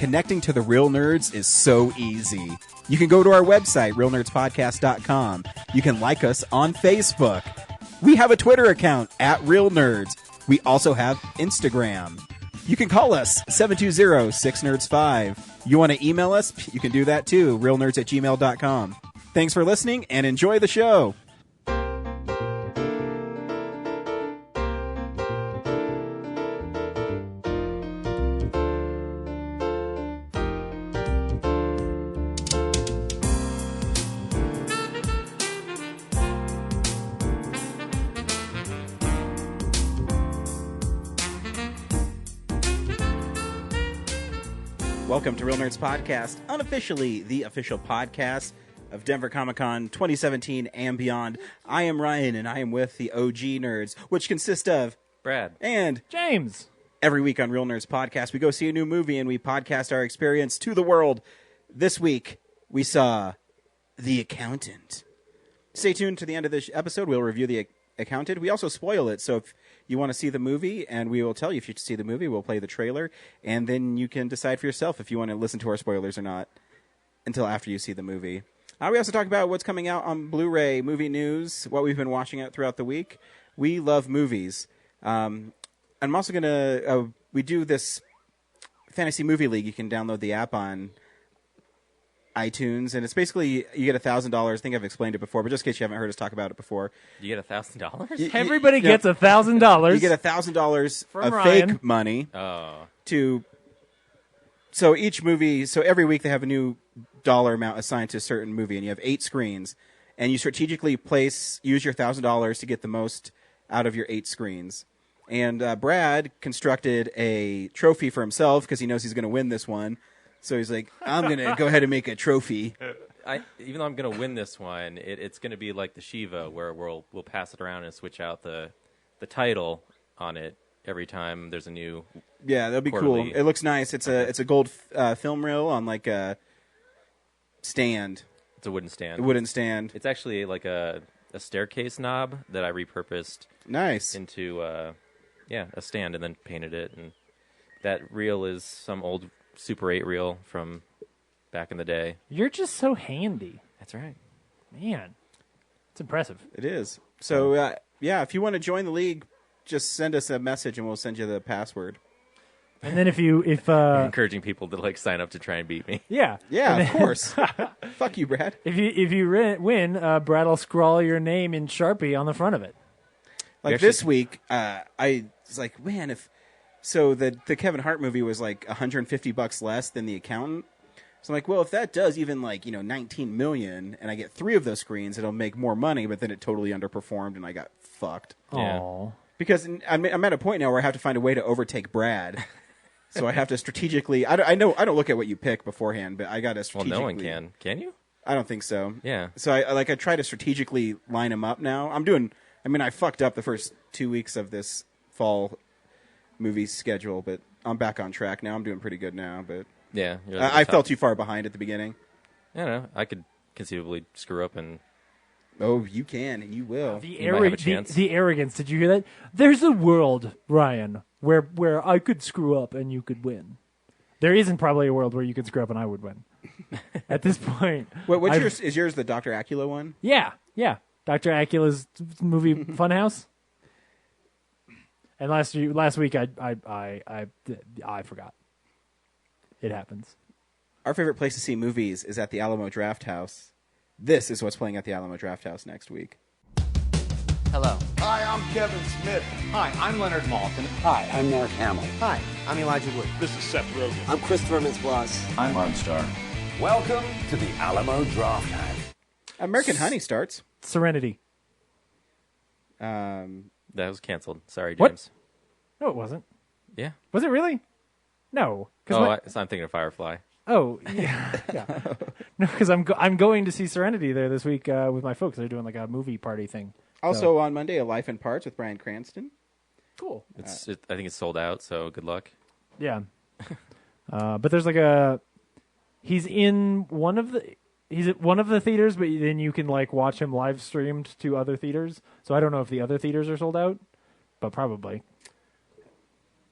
connecting to the real nerds is so easy. You can go to our website, realnerdspodcast.com. You can like us on Facebook. We have a Twitter account, @RealNerds. We also have Instagram. You can call us, 720-6nerds5. You want to email us? You can do that too, realnerds@gmail.com. Thanks for listening, and enjoy the show. Welcome to Real Nerds Podcast, unofficially the official podcast of Denver Comic Con 2017 and beyond. I am Ryan, and I am with the OG Nerds, which consist of Brad and James. Every week on Real Nerds Podcast, we go see a new movie and we podcast our experience to the world. This week, we saw The Accountant. Stay tuned to the end of this episode. We'll review The Accountant. We also spoil it, so if you want to see the movie, and we will tell you if you see the movie, we'll play the trailer, and then you can decide for yourself if you want to listen to our spoilers or not until after you see the movie. We also talk about what's coming out on Blu-ray, movie news, what we've been watching out throughout the week. We love movies. I'm also going to, we do this Fantasy Movie League. You can download the app on iTunes, and it's basically you get $1,000. I think I've explained it before, but just in case you haven't heard us talk about it before. You get $1,000? Everybody gets $1,000. You get $1,000 of Ryan. fake money Oh. So each movie, so every week they have a new dollar amount assigned to a certain movie, and you have 8 screens, and you strategically use your $1,000 to get the most out of your 8 screens. And Brad constructed a trophy for himself because he knows he's going to win this one. So he's like, I'm going to go ahead and make a trophy. Even though I'm going to win this one, it's going to be like the Shiva, where we'll pass it around and switch out the title on it every time there's a new. Yeah, that'll be quarterly. cool. It looks nice. It's a gold film reel on like a stand. It's a wooden stand. A wooden stand. It's actually like a staircase knob that I repurposed Nice. into a stand and then painted it. And that reel is some old Super 8 reel from back in the day. You're just so handy. That's right. Man, it's impressive. It is. So, if you want to join the league, just send us a message and we'll send you the password. And then if Encouraging people to sign up to try and beat me. yeah, Yeah, of course. Fuck you, Brad. if you win, Brad will scrawl your name in Sharpie on the front of it. Like this week, I was like, man, so the Kevin Hart movie was like $150 less than The Accountant. So I'm like, well, if that does even $19 million, and I get 3 of those screens, it'll make more money. But then it totally underperformed, and I got fucked. Yeah. Aww. Because I'm at a point now where I have to find a way to overtake Brad. So I have to strategically. I don't look at what you pick beforehand, but I got to strategically. Well, no one can. Can you? I don't think so. Yeah. So I try to strategically line them up now. I fucked up the first 2 weeks of this fall movie schedule, but I'm back on track now. I'm doing pretty good now, but Yeah. I fell too far behind at the beginning. I don't know. I could conceivably screw up and. Oh, you can and you will. You might have a chance. The arrogance. Did you hear that? There's a world, Ryan, where I could screw up and you could win. There isn't probably a world where you could screw up and I would win. At this point. What's yours? Is yours the Dr. Acula one? Yeah. Dr. Acula's movie Funhouse. And last week I forgot. It happens. Our favorite place to see movies is at the Alamo Drafthouse. This is what's playing at the Alamo Drafthouse next week. Hello. Hi, I'm Kevin Smith. Hi, I'm Leonard Maltin. Hi, I'm Mark Hamill. Hi, I'm Elijah Wood. This is Seth Rogen. I'm Christopher Mintz-Plasse. I'm Armstar. Welcome to the Alamo Drafthouse. American Honey starts. Serenity. That was canceled. Sorry, What? James. No, it wasn't. Yeah. Was it really? No. I'm thinking of Firefly. Oh, yeah. No, because I'm going to see Serenity there this week with my folks. They're doing like a movie party thing. Also on Monday, A Life in Parts with Bryan Cranston. Cool. I think it's sold out, so good luck. Yeah. But there's he's at one of the theaters, but then you can watch him live streamed to other theaters. So I don't know if the other theaters are sold out, but probably.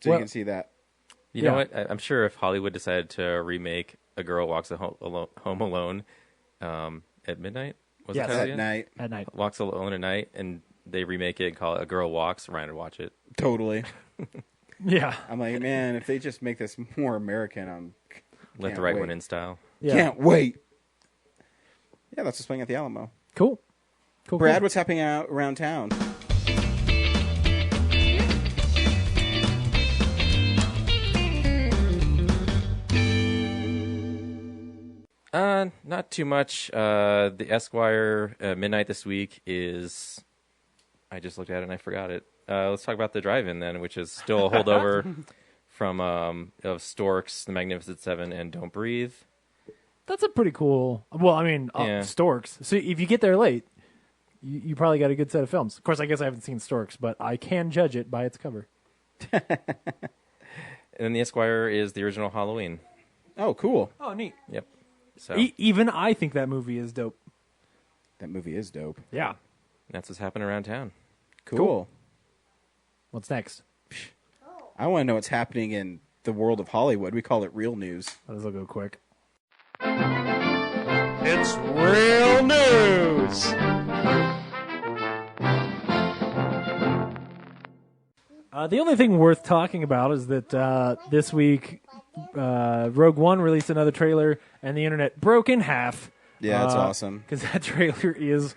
So Well- you can see that. You know Yeah. what? I'm sure if Hollywood decided to remake A Girl Walks Home Alone at midnight, was Yes. it titled At yet? night. At night. Walks Alone at Night, and they remake it and call it A Girl Walks, Ryan would watch it. Totally. Yeah. I'm like, man, if they just make this more American, Let Can't the right wait. one in style. Yeah. can't wait. Yeah, that's what's playing at the Alamo. Cool. Cool. Brad, cool. what's happening out around town? Not too much. The Esquire midnight this week is. I just looked at it and I forgot it. Let's talk about the drive-in then, which is still a holdover from of Storks, The Magnificent Seven, and Don't Breathe. That's a pretty cool. Well, I mean, Yeah. Storks. So if you get there late, you probably got a good set of films. Of course, I guess I haven't seen Storks, but I can judge it by its cover. And then the Esquire is the original Halloween. Oh, cool. Oh, neat. Yep. So Even I think that movie is dope. That movie is dope. Yeah. that's what's happening around town. Cool. What's next? I want to know what's happening in the world of Hollywood. We call it real news. This will go quick. It's real news. The only thing worth talking about is that this week, Rogue One released another trailer, and the internet broke in half. Yeah, that's awesome. Because that trailer is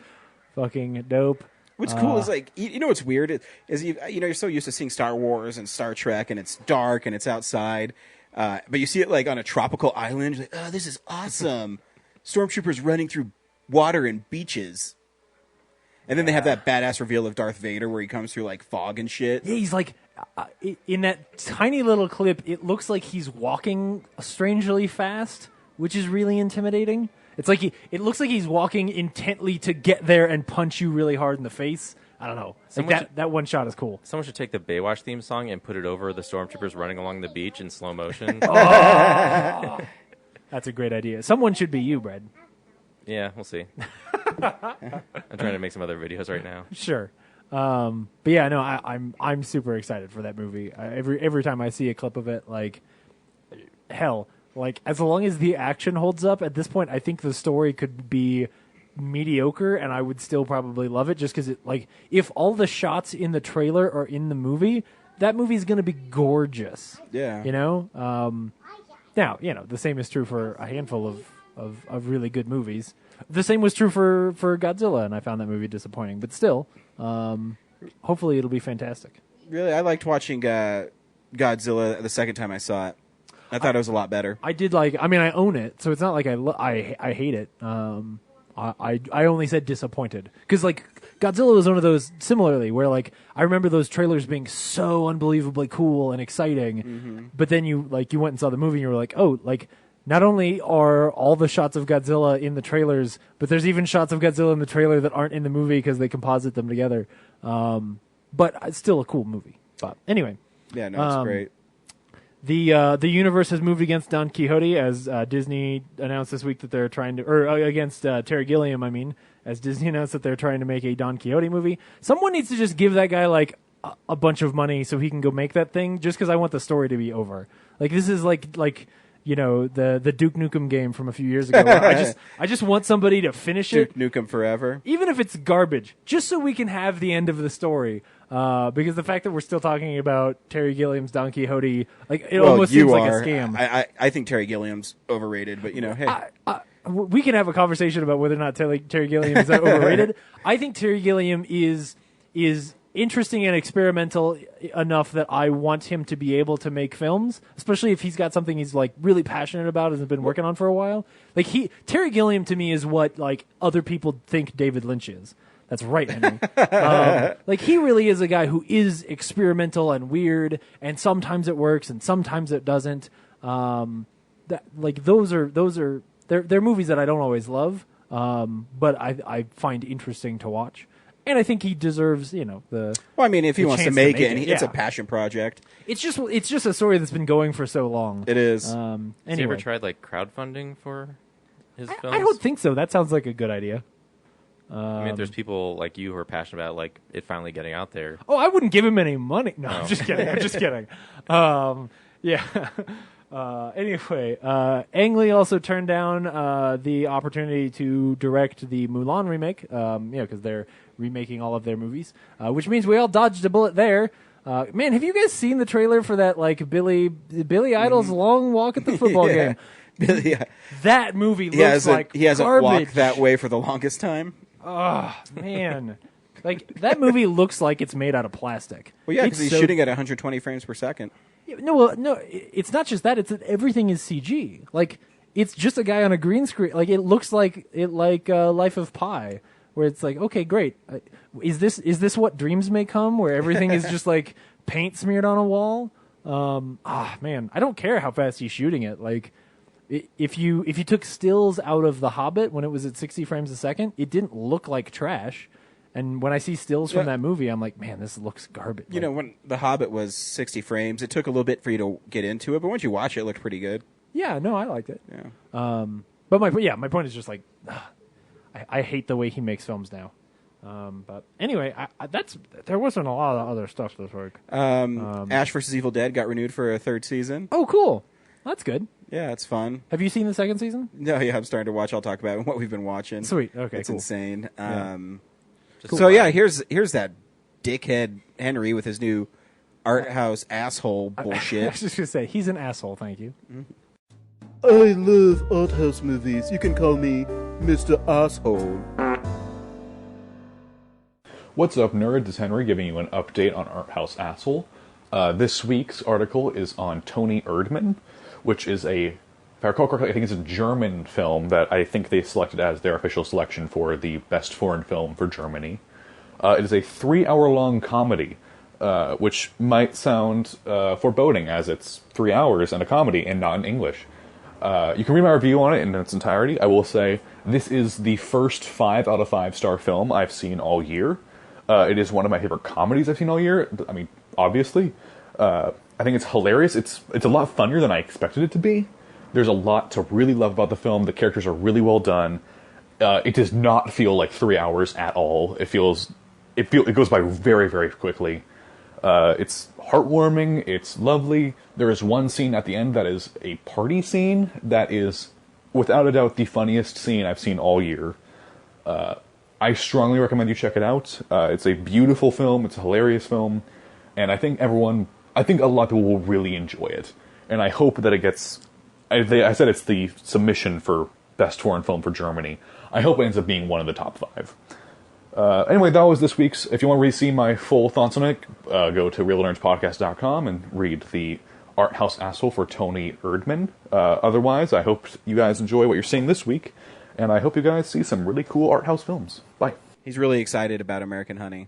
fucking dope. What's cool is like you know what's weird is you're so used to seeing Star Wars and Star Trek and it's dark and it's outside, but you see it like on a tropical island. You're like, oh, this is awesome! Stormtroopers running through water and beaches, and then they have that badass reveal of Darth Vader where he comes through like fog and shit. Yeah, he's like, in that tiny little clip, it looks like he's walking strangely fast, which is really intimidating. It's like it looks like he's walking intently to get there and punch you really hard in the face. I don't know. Like that one shot is cool. Someone should take the Baywatch theme song and put it over the stormtroopers running along the beach in slow motion. That's a great idea. Someone should be you, Brad. Yeah, we'll see. I'm trying to make some other videos right now. Sure. But yeah, no, I'm super excited for that movie. Every time I see a clip of it, like, hell, like as long as the action holds up, at this point, I think the story could be mediocre, and I would still probably love it, just because it, like, if all the shots in the trailer are in the movie, that movie's gonna be gorgeous. Yeah. You know. Now, you know, the same is true for a handful of really good movies. The same was true for Godzilla, and I found that movie disappointing. But still, hopefully it'll be fantastic. Really, I liked watching Godzilla the second time I saw it. I thought it was a lot better. I did like. I mean, I own it, so it's not like I hate it. I only said disappointed because like Godzilla was one of those similarly where like I remember those trailers being so unbelievably cool and exciting, but then you went and saw the movie and you were like, oh, like not only are all the shots of Godzilla in the trailers, but there's even shots of Godzilla in the trailer that aren't in the movie because they composite them together. But it's still a cool movie. But anyway. Yeah, no, it's great. The universe has moved against Don Quixote as Disney announced this week that they're trying to, or against Terry Gilliam, I mean, as Disney announced that they're trying to make a Don Quixote movie. Someone needs to just give that guy like a bunch of money so he can go make that thing. Just because I want the story to be over. Like this is like you know the Duke Nukem game from a few years ago. Where I just want somebody to finish it. Duke Nukem Forever. Even if it's garbage, just so we can have the end of the story. Because the fact that we're still talking about Terry Gilliam's Don Quixote, like it almost seems like a scam. I think Terry Gilliam's overrated, but you know, hey, we can have a conversation about whether or not Terry Gilliam is overrated. I think Terry Gilliam is interesting and experimental enough that I want him to be able to make films, especially if he's got something he's like really passionate about and has been working on for a while. Like Terry Gilliam to me is what like other people think David Lynch is. That's right, Henry. Like he really is a guy who is experimental and weird, and sometimes it works and sometimes it doesn't. They're movies that I don't always love, but I find interesting to watch. And I think he deserves, the. Well, I mean, if he wants to make it, it's yeah. a passion project. It's just a story that's been going for so long. It is. Anyway. Has he ever tried like crowdfunding for his films? I don't think so. That sounds like a good idea. I mean, if there's people like you who are passionate about like it finally getting out there. Oh, I wouldn't give him any money. No, I'm just kidding. I'm just kidding. Yeah. Anyway, Ang Lee also turned down the opportunity to direct the Mulan remake. Because they're remaking all of their movies, which means we all dodged a bullet there. Man, have you guys seen the trailer for that like Billy Idol's Long Walk at the football game? Billy, that movie looks like he hasn't garbage. walked that way for the longest time. Oh man, like that movie looks like it's made out of plastic. Well, yeah, because he's shooting at 120 frames per second. No, it's not just that. It's that everything is CG. Like it's just a guy on a green screen. Like it looks like Life of Pi, where it's like, okay, great. Is this what dreams may come, where everything is just like paint smeared on a wall? Man, I don't care how fast he's shooting it. Like if you took stills out of The Hobbit when it was at 60 frames a second, it didn't look like trash. And when I see stills from that movie, I'm like, man, this looks garbage. You know, when The Hobbit was 60 frames, it took a little bit for you to get into it, but once you watch it, it looked pretty good. Yeah, no, I liked it. Yeah. But my point is just like, I hate the way he makes films now. But anyway, there wasn't a lot of other stuff this week. Ash vs. Evil Dead got renewed for a third season. Oh, cool. That's good. Yeah, it's fun. Have you seen the second season? No, yeah, I'm starting to watch. I'll talk about what we've been watching. Sweet. Okay, it's cool. insane. Yeah. So yeah, here's that dickhead Henry with his new art house asshole bullshit. I was just gonna say he's an asshole. Thank you. I love art house movies. You can call me Mr. Asshole. What's up, nerds? It's Henry giving you an update on Art House Asshole. This week's article is on Toni Erdmann, which is if I recall correctly, I think it's a German film that I think they selected as their official selection for the best foreign film for Germany. It is a 3-hour-long comedy, which might sound foreboding, as it's 3 hours and a comedy and not in English. You can read my review on it in its entirety. I will say this is the first 5 out of 5 star film I've seen all year. It is one of my favorite comedies I've seen all year. I mean, obviously. I think it's hilarious. It's a lot funnier than I expected it to be. There's a lot to really love about the film. The characters are really well done. It does not feel like 3 hours at all. It goes by very, very quickly. It's heartwarming. It's lovely. There is one scene at the end that is a party scene that is, without a doubt, the funniest scene I've seen all year. I strongly recommend you check it out. It's a beautiful film. It's a hilarious film. And I think a lot of people will really enjoy it. And I hope that it gets... I said it's the submission for Best Foreign Film for Germany. I hope it ends up being one of the top 5. Anyway, that was this week's. If you want to see my full thoughts on it, go to realnerdspodcast.com and read the Art House Asshole for Toni Erdmann. Otherwise, I hope you guys enjoy what you're seeing this week, and I hope you guys see some really cool art house films. Bye. He's really excited about American Honey.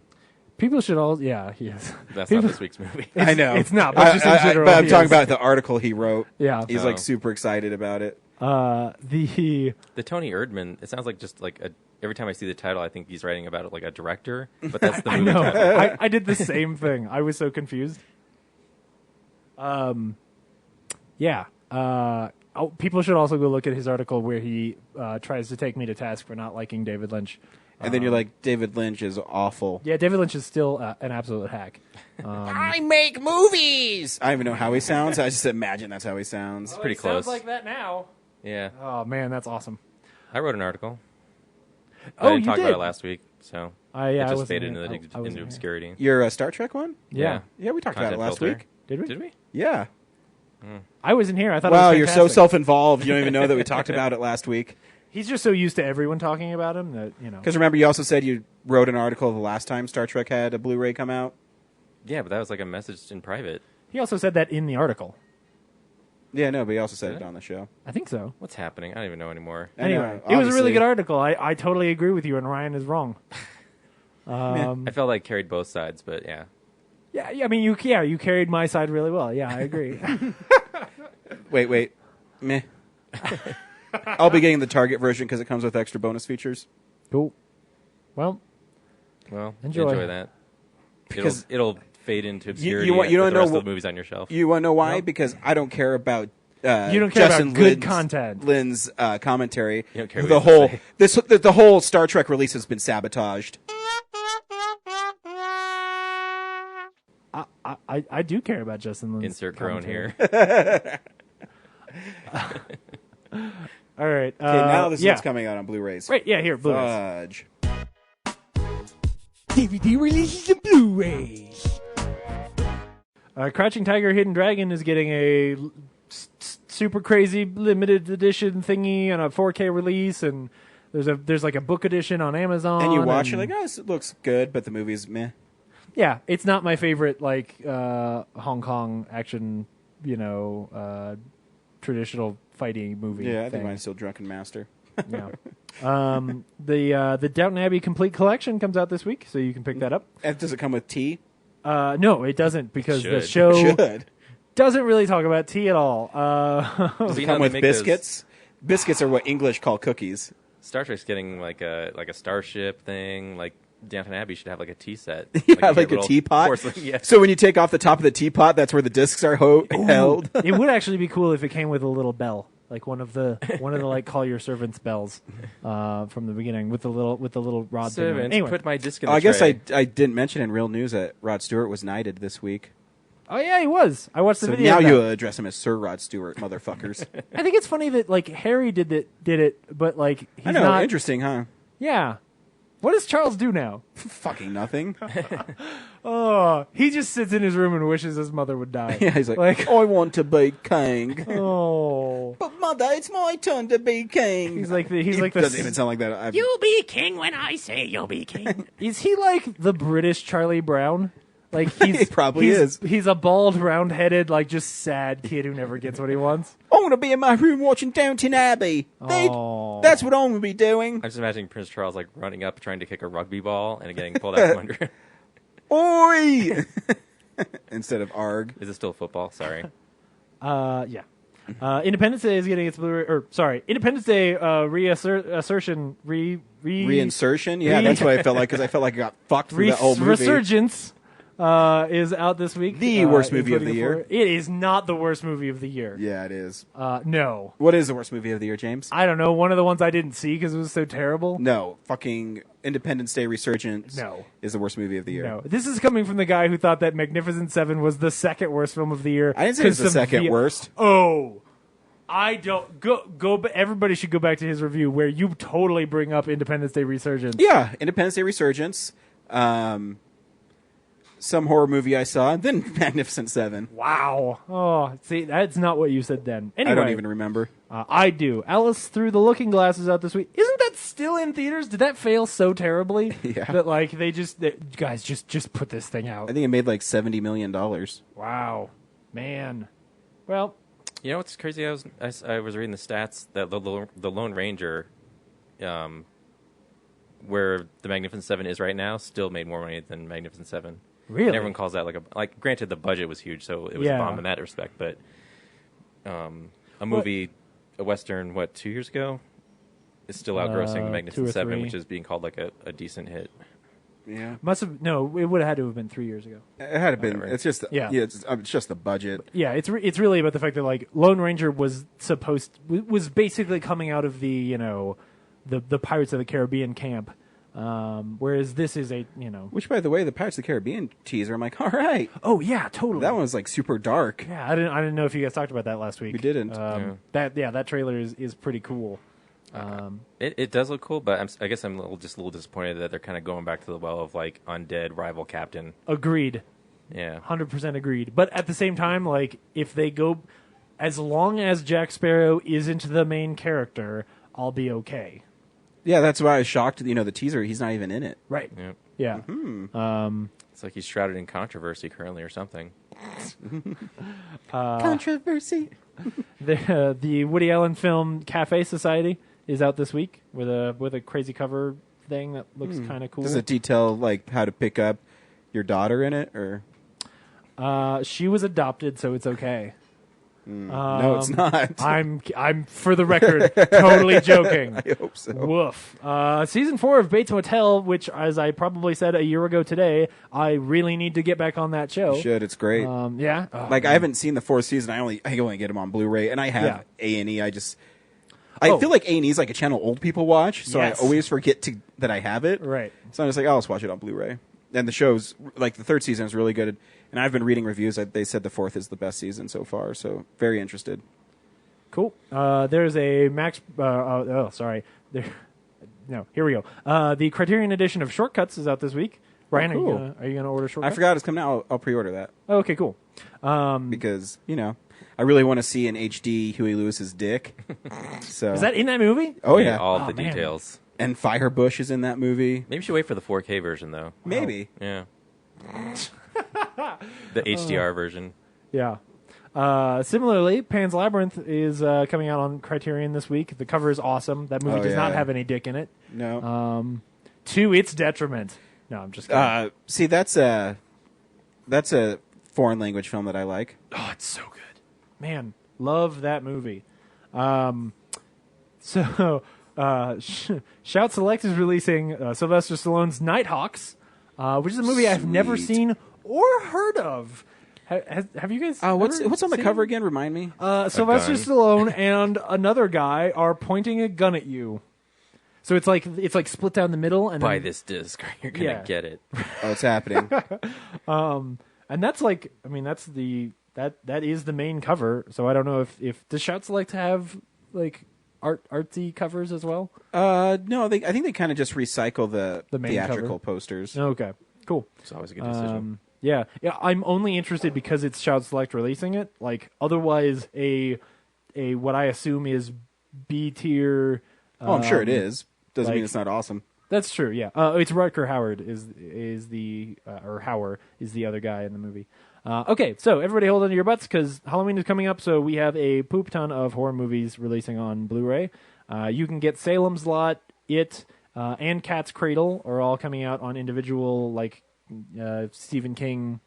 People should all, yeah, yes. That's People- not this week's movie. I know it's not, but just in general, but I'm he talking is. about the article he wrote. Yeah. He's Oh. like super excited about it. The The Tony Erdmann. It sounds like just like every time I see the title, I think he's writing about it like a director. But that's the I movie know. title. I did the same thing. I was so confused. Yeah. People should also go look at his article where he tries to take me to task for not liking David Lynch. And then you're like, David Lynch is awful. Yeah, David Lynch is still an absolute hack. I make movies. I don't even know how he sounds. I just imagine that's how he sounds. Pretty close. Sounds like that now. Yeah, Oh man, that's awesome. I wrote an article. Oh, I didn't you talk did? about it last week, so Yeah, it I just wasn't faded here. into, I wasn't into here. obscurity. Your Star Trek one? Yeah. Yeah, we talked about it Content last filter. week. Did we? Did we? Yeah. I wasn't here. I thought. Wow, it was you're so fantastic. self-involved. You don't even know that we talked about it last week. He's just so used to everyone talking about him that Because remember, you also said you wrote an article the last time Star Trek had a Blu-ray come out. Yeah, but that was like a message in private. He also said that in the article. Yeah, no, but he also said Did it I? on the show. I think so. What's happening? I don't even know anymore. I know, Anyway, it was a really obviously. good article. I totally agree with you, and Ryan is wrong. I felt like carried both sides, but yeah. Yeah, I mean, you carried my side really well. Yeah, I agree. Wait. Meh. I'll be getting the Target version because it comes with extra bonus features. Cool. Well, Well, Enjoy. enjoy that. Because it'll fade into obscurity. you with don't the rest know of the movies on your shelf. You want to know why? Nope. Because I don't care about You don't care about Justin good Lin's, content. Lynn's commentary. You don't care what The he has whole to say. the whole Star Trek release has been sabotaged. I do care about Justin Lin's Insert groan commentary. here. All right. Okay, now this is yeah. what's coming out on Blu-rays. Right. Yeah. Here, Blu-rays. Fudge. DVD releases and Blu-rays. Crouching Tiger, Hidden Dragon is getting a super crazy limited edition thingy and a 4K release, and there's like a book edition on Amazon. And you watch, you're and- like, oh, this looks good, but the movie's meh. yeah, it's not my favorite like Hong Kong action, traditional fighting movie. Yeah, I think thing. mine's still Drunken Master. Yeah. The Downton Abbey Complete Collection comes out this week, so you can pick that up. And does it come with tea? No, it doesn't because the should. show Should. doesn't really talk about tea at all. Does it You come know, they with make those- biscuits? Biscuits are what English call cookies. Star Trek's getting like a starship thing. Like Downton Abbey should have like a tea set. Yeah, like a little teapot. porcelain- Yeah. So when you take off the top of the teapot, that's where the discs are held. It would actually be cool if it came with a little bell, like one of the like call your servants bells from the beginning with the little rod thing. Servants, Anyway. put my disc in Oh, the I guess tray. I didn't mention in real news that Rod Stewart was knighted this week. Oh yeah, he was. I watched the So video. now of you that. address him as Sir Rod Stewart, motherfuckers. I think it's funny that like Harry did it, but like he's I know, not. interesting, huh? Yeah. What does Charles do now? Fucking nothing. Oh, he just sits in his room and wishes his mother would die. Yeah, he's like, I want to be king. Oh, But mother, it's my turn to be king. he's like the Doesn't even sound like that. You'll be king when I say you'll be king. Is he like the British Charlie Brown? Like He probably is. He's a bald, round-headed, like just sad kid who never gets what he wants. I want to be in my room watching Downton Abbey. Oh. That's what I'm going to be doing. I'm just imagining Prince Charles like running up trying to kick a rugby ball and getting pulled out from under. Oi! Instead of arg. Is it still football? Sorry. Yeah. Independence Day is getting its Blu-ray, Independence Day reinsertion. Reinsertion? Yeah, that's what I felt like, because I felt like I got fucked through that whole movie. Resurgence is out this week. The worst movie of including the year. It is not the worst movie of the year. Yeah, it is. No. What is the worst movie of the year, James? I don't know. One of the ones I didn't see because it was so terrible. No. Fucking Independence Day Resurgence No. is the worst movie of the year. No. This is coming from the guy who thought that Magnificent Seven was the second worst film of the year. I didn't say it was the 'cause some second worst. Oh. I don't go. Everybody should go back to his review where you totally bring up Independence Day Resurgence. Yeah, Independence Day Resurgence. Some horror movie I saw, and then Magnificent Seven. Wow. Oh, see, that's not what you said then. Anyway, I don't even remember. I do. Alice Through the Looking Glass is out this week. Isn't that still in theaters? Did that fail so terribly Yeah. that like guys just put this thing out? I think it made like $70 million. Wow, man. Well, You know what's crazy? I was reading the stats that the Lone Ranger where the Magnificent Seven is right now still made more money than Magnificent Seven. Really? And everyone calls that like. Granted, the budget was huge, so it was a Yeah. bomb in that respect. But a movie, a Western, 2 years ago, is still outgrossing the 2 or Magnificent Seven, 3. which is being called like a decent hit. Yeah. It would have had to have been 3 years ago. It had been. Whatever. It's just Yeah. it's just the budget. Yeah, it's really about the fact that like Lone Ranger was basically coming out of the the Pirates of the Caribbean camp, whereas this is Which, by the way, the Pirates of the Caribbean teaser, I'm like, all right, oh yeah, totally. that one was like super dark. Yeah, I didn't know if you guys talked about that last week. We didn't. That trailer is pretty cool. It does look cool, but I guess I'm a little disappointed that they're kind of going back to the well of like undead rival captain. Agreed. Yeah. 100% agreed. But at the same time, like if they go, as long as Jack Sparrow isn't the main character, I'll be okay. Yeah, that's why I was shocked. The teaser, he's not even in it. Right. Yeah. Yeah. It's like he's shrouded in controversy currently or something. Controversy. The Woody Allen film Cafe Society is out this week with a crazy cover thing that looks kind of cool. Does it detail like how to pick up your daughter in it, or She was adopted, so it's okay. no, it's not. I'm for the record totally joking. I hope so. Woof. Season 4 of Bates Motel, which, as I probably said a year ago today, I really need to get back on that show. You should. It's great. Yeah. Oh, I haven't seen the fourth season. I only get them on Blu-ray, and I have Yeah. A&E. I feel like A&E is like a channel old people watch, so Yes. I always forget that I have it. Right. So I'm just like, I'll just watch it on Blu-ray. And the show's like the third season is really good, and I've been reading reviews that they said the fourth is the best season so far. So very interested. Cool. There's a Max. Sorry. Here we go. The Criterion edition of Shortcuts is out this week. Brian, cool. are you gonna order Shortcuts? I forgot it's coming out. I'll pre-order that Oh, okay, cool. because I really want to see in HD Huey Lewis's dick. So Is that in that movie? Oh yeah, All the man. details. and Firebush is in that movie. Maybe you should wait for the 4K version though. Maybe. Yeah. The HDR version. Yeah. Similarly, Pan's Labyrinth is coming out on Criterion this week. The cover is awesome. That movie Oh, does not yeah. have any dick in it. No. To its detriment. No, I'm just kidding. See, that's a foreign language film that I like. Oh, it's so good. Man, love that movie. Shout Select is releasing Sylvester Stallone's Nighthawks, which is a movie I've never Sweet. seen or heard of. Have you guys? What's ever on the seen cover it? again? Remind me. Sylvester gun. Stallone and another guy are pointing a gun at you. So it's like split down the middle, and Buy then, this disc, or you're gonna Yeah. get it. Oh, it's happening. and that's like, I mean, that's that is the main cover. So I don't know if does Shout Select have like artsy covers as well? No, I think they kind of just recycle the main theatrical cover. posters. Okay, cool. It's always a good decision. Yeah. I'm only interested because it's Shout Select releasing it. Like otherwise, a what I assume is B tier. Oh, I'm sure it is. Doesn't mean like- it's not awesome. That's true. Yeah, it's Rutger Hauer is the or Hauer is the other guy in the movie. Okay, so everybody hold on to your butts because Halloween is coming up. So we have a poop ton of horror movies releasing on Blu-ray. You can get Salem's Lot, It, and Cat's Cradle are all coming out on individual like Stephen King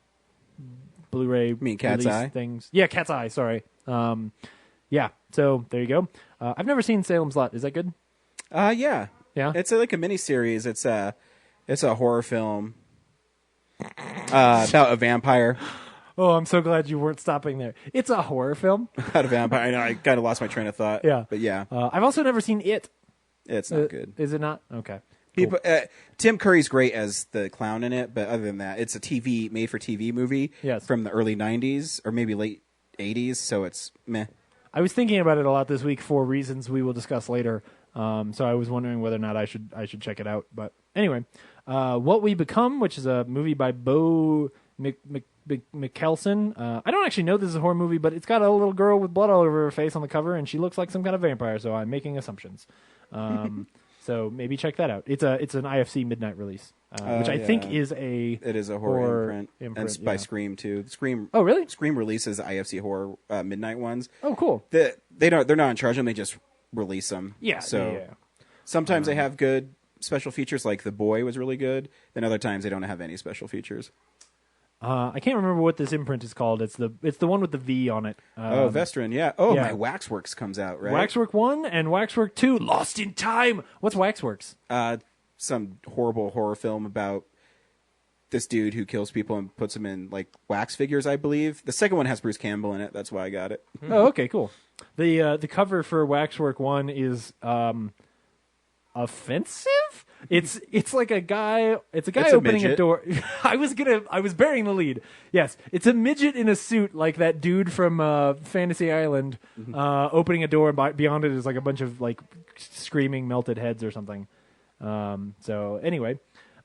Blu-ray. You mean Cat's release Eye? things. Yeah, Cat's Eye. Sorry. Yeah. So there you go. I've never seen Salem's Lot. Is that good? Yeah. Yeah. It's like a miniseries. It's a horror film about a vampire. Oh, I'm so glad you weren't stopping there. It's a horror film. About a vampire. I know. I kind of lost my train of thought. Yeah. But yeah, I've also never seen It. it's not good. Is it not? Okay. People, Tim Curry's great as the clown in it, but other than that, it's a made-for-TV movie Yes. from the early '90s or maybe late '80s. So it's meh. I was thinking about it a lot this week for reasons we will discuss later. So I was wondering whether or not I should check it out. But anyway, What We Become, which is a movie by Bo Mikkelsen. I don't actually know this is a horror movie, but it's got a little girl with blood all over her face on the cover, and she looks like some kind of vampire. So I'm making assumptions. So maybe check that out. It's an IFC midnight release, which I think yeah. is It is a horror imprint. And it's by yeah. Scream too. Scream. Oh, really? Scream releases IFC horror midnight ones. Oh, cool. They're not in charge of them. They just release them. Yeah. So yeah. sometimes they have good special features, like The Boy was really good. Then other times they don't have any special features. I can't remember what this imprint is called. It's the one with the V on it. Vestron, yeah. Oh, yeah. my Waxworks comes out, right? Waxwork 1 and Waxwork 2, Lost in Time. What's Waxworks? Some horrible horror film about this dude who kills people and puts them in like wax figures, I believe. The second one has Bruce Campbell in it. That's why I got it. Oh, okay, cool. The cover for Waxwork 1 is offensive. It's like a guy. It's a guy opening a door. I was burying the lead. Yes, it's a midget in a suit like that dude from Fantasy Island, opening a door, and beyond it is like a bunch of like screaming melted heads or something. So anyway,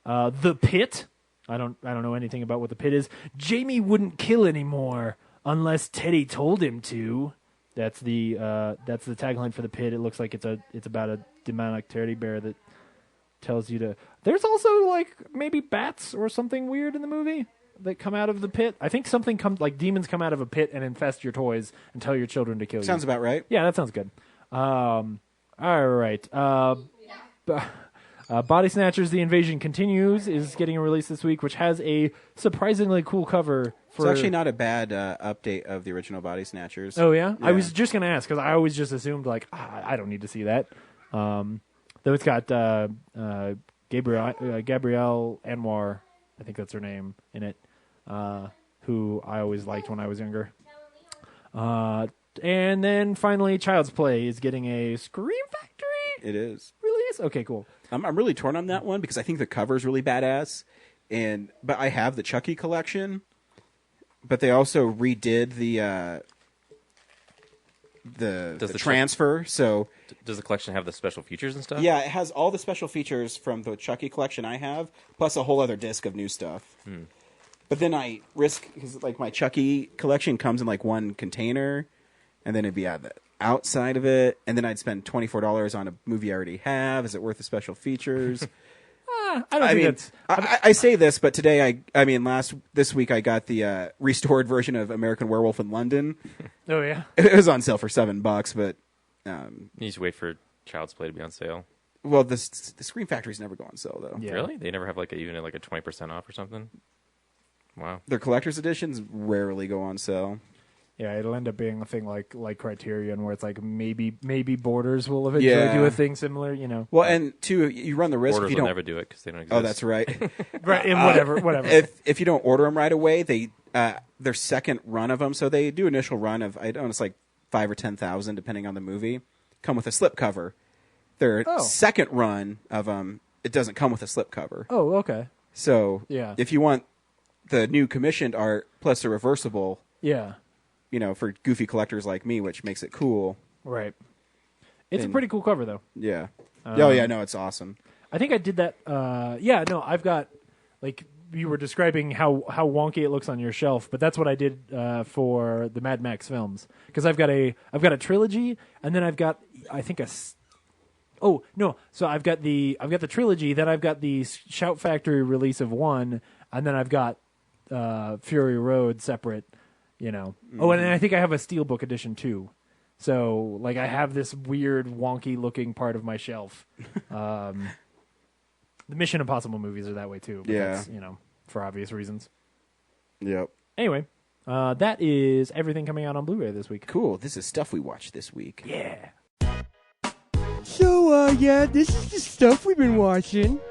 the Pit. I don't know anything about what the Pit is. Jamie wouldn't kill anymore unless Teddy told him to. That's the tagline for the Pit. It looks like it's about a demonic teddy bear that tells you to. There's also like maybe bats or something weird in the movie that come out of the pit. I think something comes like demons come out of a pit and infest your toys and tell your children to kill you. Sounds about right. Yeah, that sounds good. All right. Body Snatchers: The Invasion Continues is getting a release this week, which has a surprisingly cool cover. It's actually not a bad update of the original Body Snatchers. Oh yeah? I was just gonna ask because I always just assumed like I don't need to see that. Though it's got Gabrielle Anwar, I think that's her name, in it, who I always liked when I was younger. And then finally, Child's Play is getting a Scream Factory. It is. Release? Okay, cool. I'm really torn on that one because I think the cover's really badass, but I have the Chucky collection, but they also redid the transfer. So does the collection have the special features and stuff? Yeah, it has all the special features from the Chucky collection I have, plus a whole other disc of new stuff. But then I risk because like my Chucky collection comes in like one container, and then it'd be outside of it, and then I'd spend $24 on a movie I already have. Is it worth the special features? I say this, but today this week I got the restored version of American Werewolf in London. Oh yeah, it was on sale for $7, but you need to wait for Child's Play to be on sale. Well, the Scream Factories never go on sale though. Yeah. Really? They never have even a 20% off or something? Wow. Their collector's editions rarely go on sale. Yeah, it'll end up being a thing like Criterion, where it's like maybe Borders will eventually do a thing similar, you know. Well, and two, you run the risk Borders if you will don't never do it because they don't exist. Oh, that's right. Right, and whatever. If you don't order them right away, they their second run of them, so they do initial run of it's like 5,000 or 10,000 depending on the movie, come with a slipcover. Their second run of them, it doesn't come with a slipcover. Oh, okay. So if you want the new commissioned art plus the reversible, for goofy collectors like me, which makes it cool. Right. It's a pretty cool cover, though. Yeah. No, it's awesome. I think I did that. I've got, like, you were describing how wonky it looks on your shelf, but that's what I did for the Mad Max films. Because I've got a trilogy, and then I've got, I think, so I've got the trilogy, then I've got the Shout Factory release of one, and then I've got Fury Road separate. Oh, and I think I have a Steelbook edition too. So, like, I have this weird, wonky-looking part of my shelf. The Mission Impossible movies are that way too. But that's, for obvious reasons. Yep. Anyway, that is everything coming out on Blu-ray this week. Cool. This is stuff we watched this week. Yeah. So, this is the stuff we've been watching.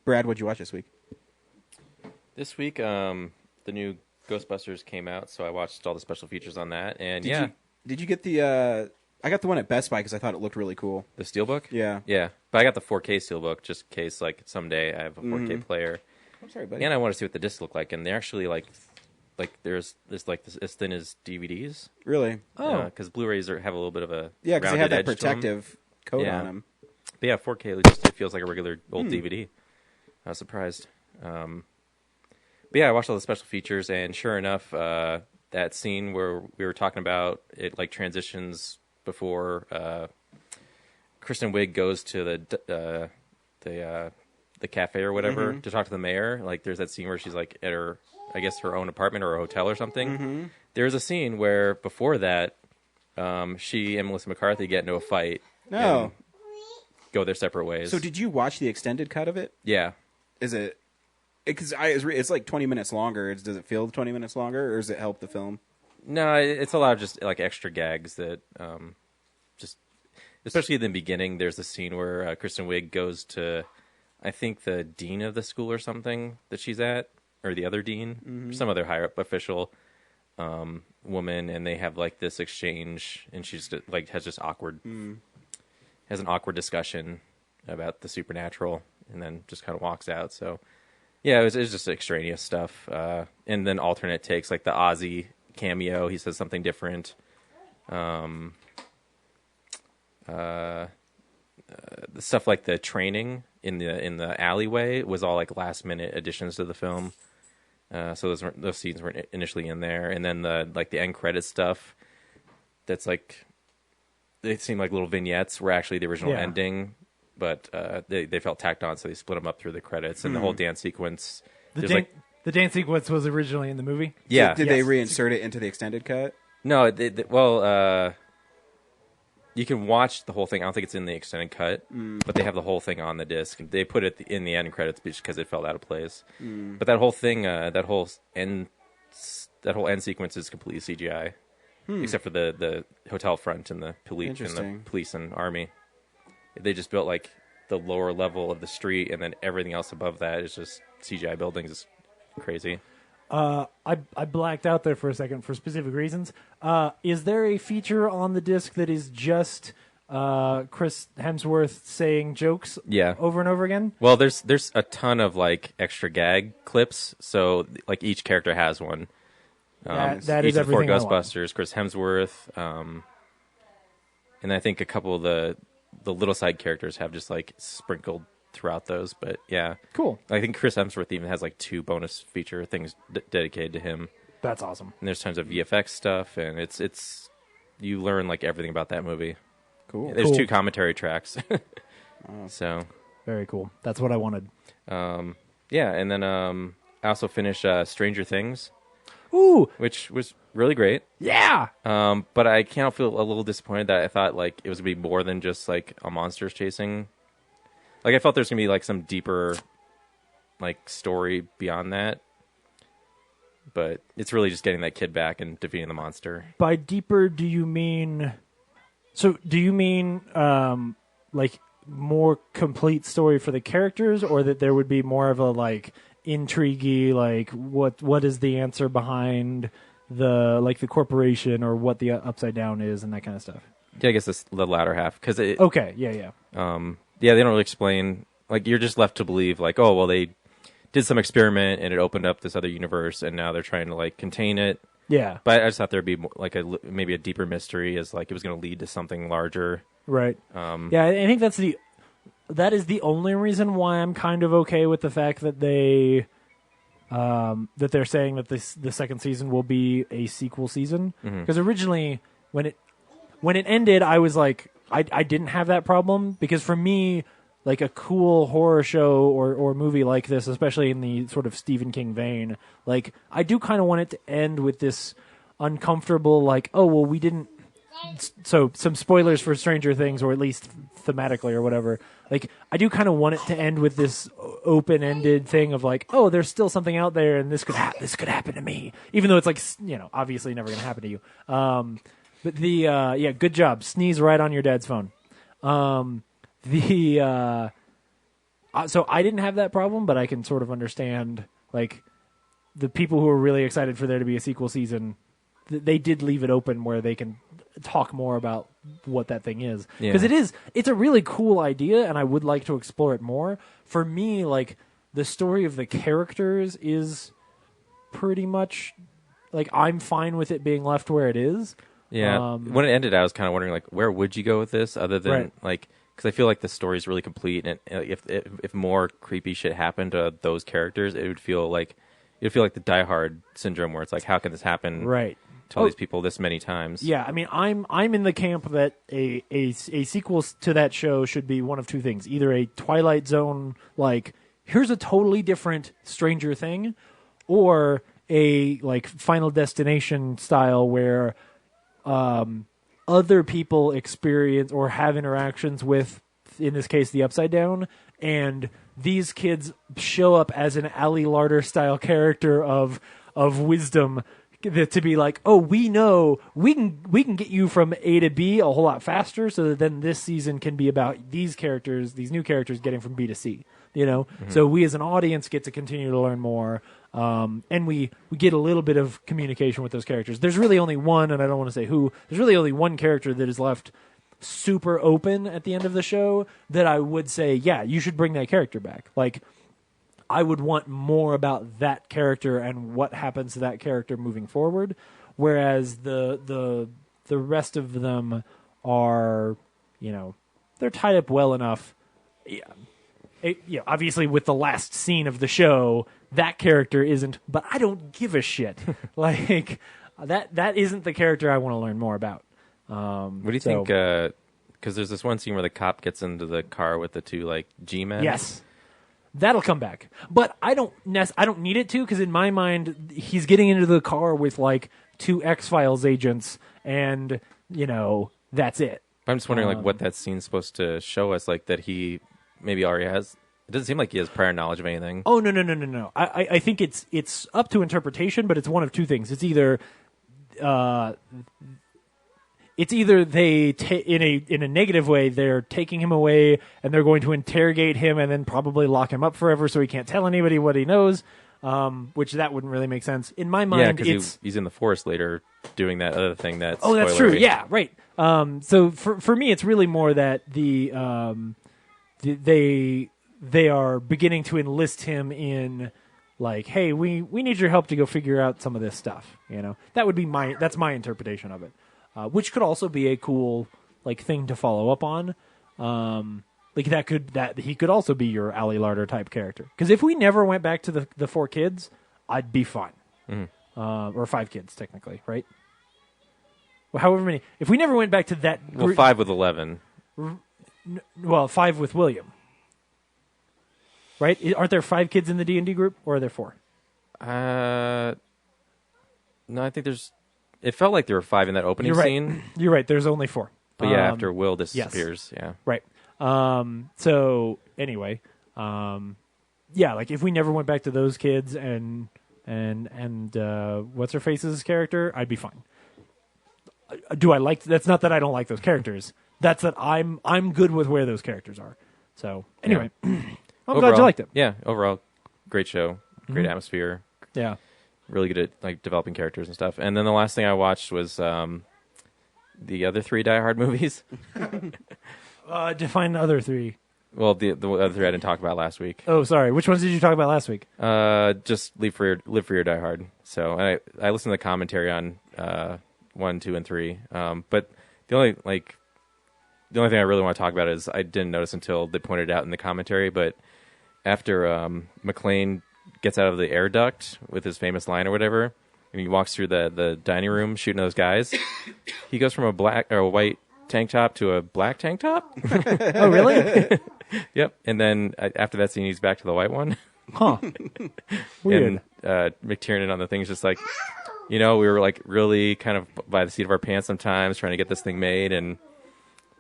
Brad, what'd you watch this week? This week, the new Ghostbusters came out, so I watched all the special features on that. And did you get the? I got the one at Best Buy because I thought it looked really cool. The Steelbook? Yeah. But I got the 4K Steelbook just in case, like, someday I have a 4K player. I'm sorry, buddy. And I want to see what the discs look like, and they're actually like there's like this as thin as DVDs. Really? Oh, because Blu-rays have a little bit of a because they have that edge to protective coat on them. But yeah, 4K it feels like a regular old DVD. I was surprised. But yeah, I watched all the special features, and sure enough, that scene where we were talking about it, like, transitions before Kristen Wiig goes to the cafe or whatever to talk to the mayor. Like, there's that scene where she's like at her own apartment or a hotel or something. There's a scene where before that, she and Melissa McCarthy get into a fight. No. go their separate ways. So did you watch the extended cut of it? Yeah. Is it? Because it's like 20 minutes longer. Does it feel 20 minutes longer, or does it help the film? No, it's a lot of just like extra gags that just, especially in the beginning. There's a scene where Kristen Wiig goes to, I think, the dean of the school or something that she's at, or the other dean, or some other higher up official woman, and they have like this exchange, and she's like has an awkward discussion about the supernatural, and then just kind of walks out. So yeah, it was just extraneous stuff, and then alternate takes, like the Ozzy cameo. He says something different. The stuff like the training in the alleyway was all like last minute additions to the film. So those scenes weren't initially in there, and then the end credit stuff. That's like, they seemed like little vignettes were actually the original ending, but they felt tacked on, so they split them up through the credits and the whole dance sequence. The dance sequence was originally in the movie. Yeah. Did they reinsert it into the extended cut? No, you can watch the whole thing. I don't think it's in the extended cut, but they have the whole thing on the disc. They put it in the end credits because it felt out of place. But that whole thing, that whole end sequence is completely CGI, except for the hotel front and the police and army. They just built like the lower level of the street, and then everything else above that is just CGI buildings. It's crazy. I blacked out there for a second for specific reasons. Is there a feature on the disc that is just Chris Hemsworth saying jokes over and over again? Well, there's a ton of like extra gag clips, so like each character has one. That each is of the four everything I want. Ghostbusters, Chris Hemsworth, and I think a couple of the little side characters have just like sprinkled throughout those, but yeah, Cool. I think Chris Hemsworth even has like 2 bonus feature things dedicated to him. That's awesome. And there's tons of VFX stuff, and it's you learn like everything about that movie. Cool. There's Cool. 2 commentary tracks, so Very cool. That's what I wanted. yeah. And then I also finished Stranger Things, Ooh, which was really great. yeah. But I can't feel a little disappointed that I thought like it was gonna be more than just like a monsters chasing. Like I felt there's gonna be like some deeper, like story beyond that. But it's really just getting that kid back and defeating the monster. By deeper, do you mean? So, do you mean like more complete story for the characters, or that there would be more of a like intriguey, like what is the answer behind the corporation, or what the upside down is, and that kind of stuff? Yeah, I guess it's the latter half because it. Okay, yeah. Yeah, they don't really explain. Like you're just left to believe, like, oh well, they did some experiment and it opened up this other universe, and now they're trying to like contain it. Yeah, But I just thought there'd be more, like maybe a deeper mystery, as like it was going to lead to something larger. right. Yeah, I think that is the only reason why I'm kind of okay with the fact that they're saying that the second season will be a sequel season, because originally when it ended, I was like, I didn't have that problem, because for me, like a cool horror show or movie like this, especially in the sort of Stephen King vein, like I do kind of want it to end with this uncomfortable, like, oh well, we didn't. So some spoilers for Stranger Things, or at least thematically or whatever. Like I do kind of want it to end with this open-ended thing of like, oh, there's still something out there, and this could happen to me, even though it's like, obviously never going to happen to you. But good job. Sneeze right on your dad's phone. So I didn't have that problem, but I can sort of understand like the people who are really excited for there to be a sequel season. They did leave it open where they can talk more about what that thing is, because it's a really cool idea, and I would like to explore it more. For me, like the story of the characters is pretty much like I'm fine with it being left where it is. Yeah. When it ended, I was kind of wondering, like, where would you go with this, other than Right. like, because I feel like the story's really complete, and if more creepy shit happened to those characters, it would feel like the Die Hard syndrome, where it's like, how can this happen Right. to all these people this many times? Yeah, I mean, I'm in the camp that a sequel to that show should be one of two things: either a Twilight Zone, like here's a totally different Stranger Thing, or a like Final Destination style where other people experience or have interactions with in this case, the Upside Down, and these kids show up as an Ali Larter style character of wisdom to be like, oh, we know we can get you from A to B a whole lot faster, so that then this season can be about these new characters getting from B to C. So we as an audience get to continue to learn more, and we get a little bit of communication with those characters. There's really only one, and I don't want to say who. There's really only one character that is left super open at the end of the show that I would say, yeah, you should bring that character back. Like, I would want more about that character and what happens to that character moving forward, whereas the rest of them are, they're tied up well enough. Yeah. Obviously, with the last scene of the show, that character isn't, but I don't give a shit. Like, that isn't the character I want to learn more about. What do you think? Because there's this one scene where the cop gets into the car with the two G-men. Yes, that'll come back, but I don't need it to, because in my mind, he's getting into the car with two X-Files agents, and that's it. I'm just wondering what that scene's supposed to show us, that he maybe already has. It doesn't seem like he has prior knowledge of anything. Oh no! I think it's up to interpretation, but it's one of two things. It's either they in a negative way, they're taking him away and they're going to interrogate him and then probably lock him up forever so he can't tell anybody what he knows, which that wouldn't really make sense. In my mind, because he's in the forest later doing that other thing that's oh, that's true. Yeah, right. So for me, it's really more that they are beginning to enlist him in, hey, we need your help to go figure out some of this stuff. That would be that's my interpretation of it. Which could also be a cool thing to follow up on. That he could also be your Ali Larter type character. Because if we never went back to the 4 kids, I'd be fine. Or 5 kids technically, right? Well, however many. If we never went back to that group, well, 5 with 11. Well, 5 with William. Right? Aren't there 5 kids in the D&D group, or are there 4? No, I think there's. It felt like there were 5 in that opening scene. You're right. There's only 4. But yeah, after Will disappears, yeah. Right. So anyway, if we never went back to those kids and what's her face's character, I'd be fine. Do I like? That's not that I don't like those characters. That's that I'm good with where those characters are. So anyway, I'm glad you liked it. Yeah. Overall, great show, great atmosphere. Yeah. Really good at developing characters and stuff. And then the last thing I watched was the other 3 Die Hard movies. Define the other 3. Well, the other 3 I didn't talk about last week. Oh, sorry. Which ones did you talk about last week? Just Live for Your Die Hard. So I listened to the commentary on 1, 2, and 3. But the only thing I really want to talk about is I didn't notice until they pointed it out in the commentary. But after McClane gets out of the air duct with his famous line or whatever, and he walks through the dining room shooting those guys, he goes from a white tank top to a black tank top. Oh, really? Yep. And then after that scene, he's back to the white one. Huh. Weird. And McTiernan on the thing is just we were really kind of by the seat of our pants sometimes trying to get this thing made, and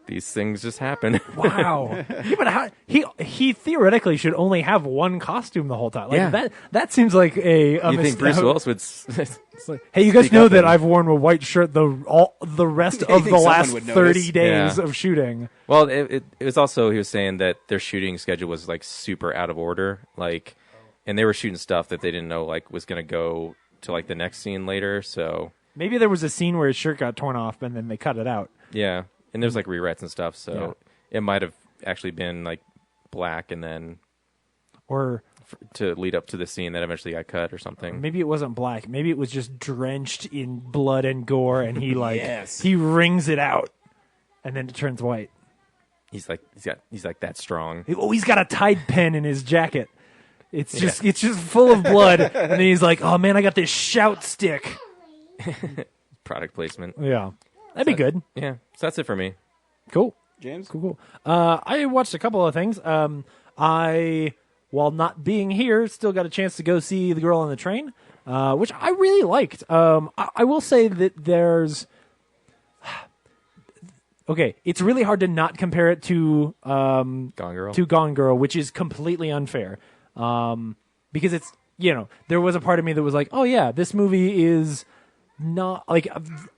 these things just happen. Wow. Yeah, but he theoretically should only have one costume the whole time. That seems like a you think Bruce Willis would? Hey, you guys know that I've worn a white shirt the rest of the last 30 days of shooting. Well, it was also, he was saying that their shooting schedule was super out of order, and they were shooting stuff that they didn't know was going to go to the next scene later. So maybe there was a scene where his shirt got torn off and then they cut it out. Yeah. And there's rewrites and stuff, so it might have actually been black and then to lead up to the scene that eventually got cut or something. Maybe it wasn't black. Maybe it was just drenched in blood and gore, and he he wrings it out, and then it turns white. He's that strong. He's got a Tide pen in his jacket. It's just full of blood, and then he's like, "Oh man, I got this shout stick." Product placement. Yeah. That'd be good. Yeah. So that's it for me. Cool. James? Cool. I watched a couple of things. I, while not being here, still got a chance to go see The Girl on the Train, which I really liked. I will say that okay, it's really hard to not compare it to Gone Girl. Gone Girl, which is completely unfair. Because it's, there was a part of me that was like, oh yeah, this movie is not like,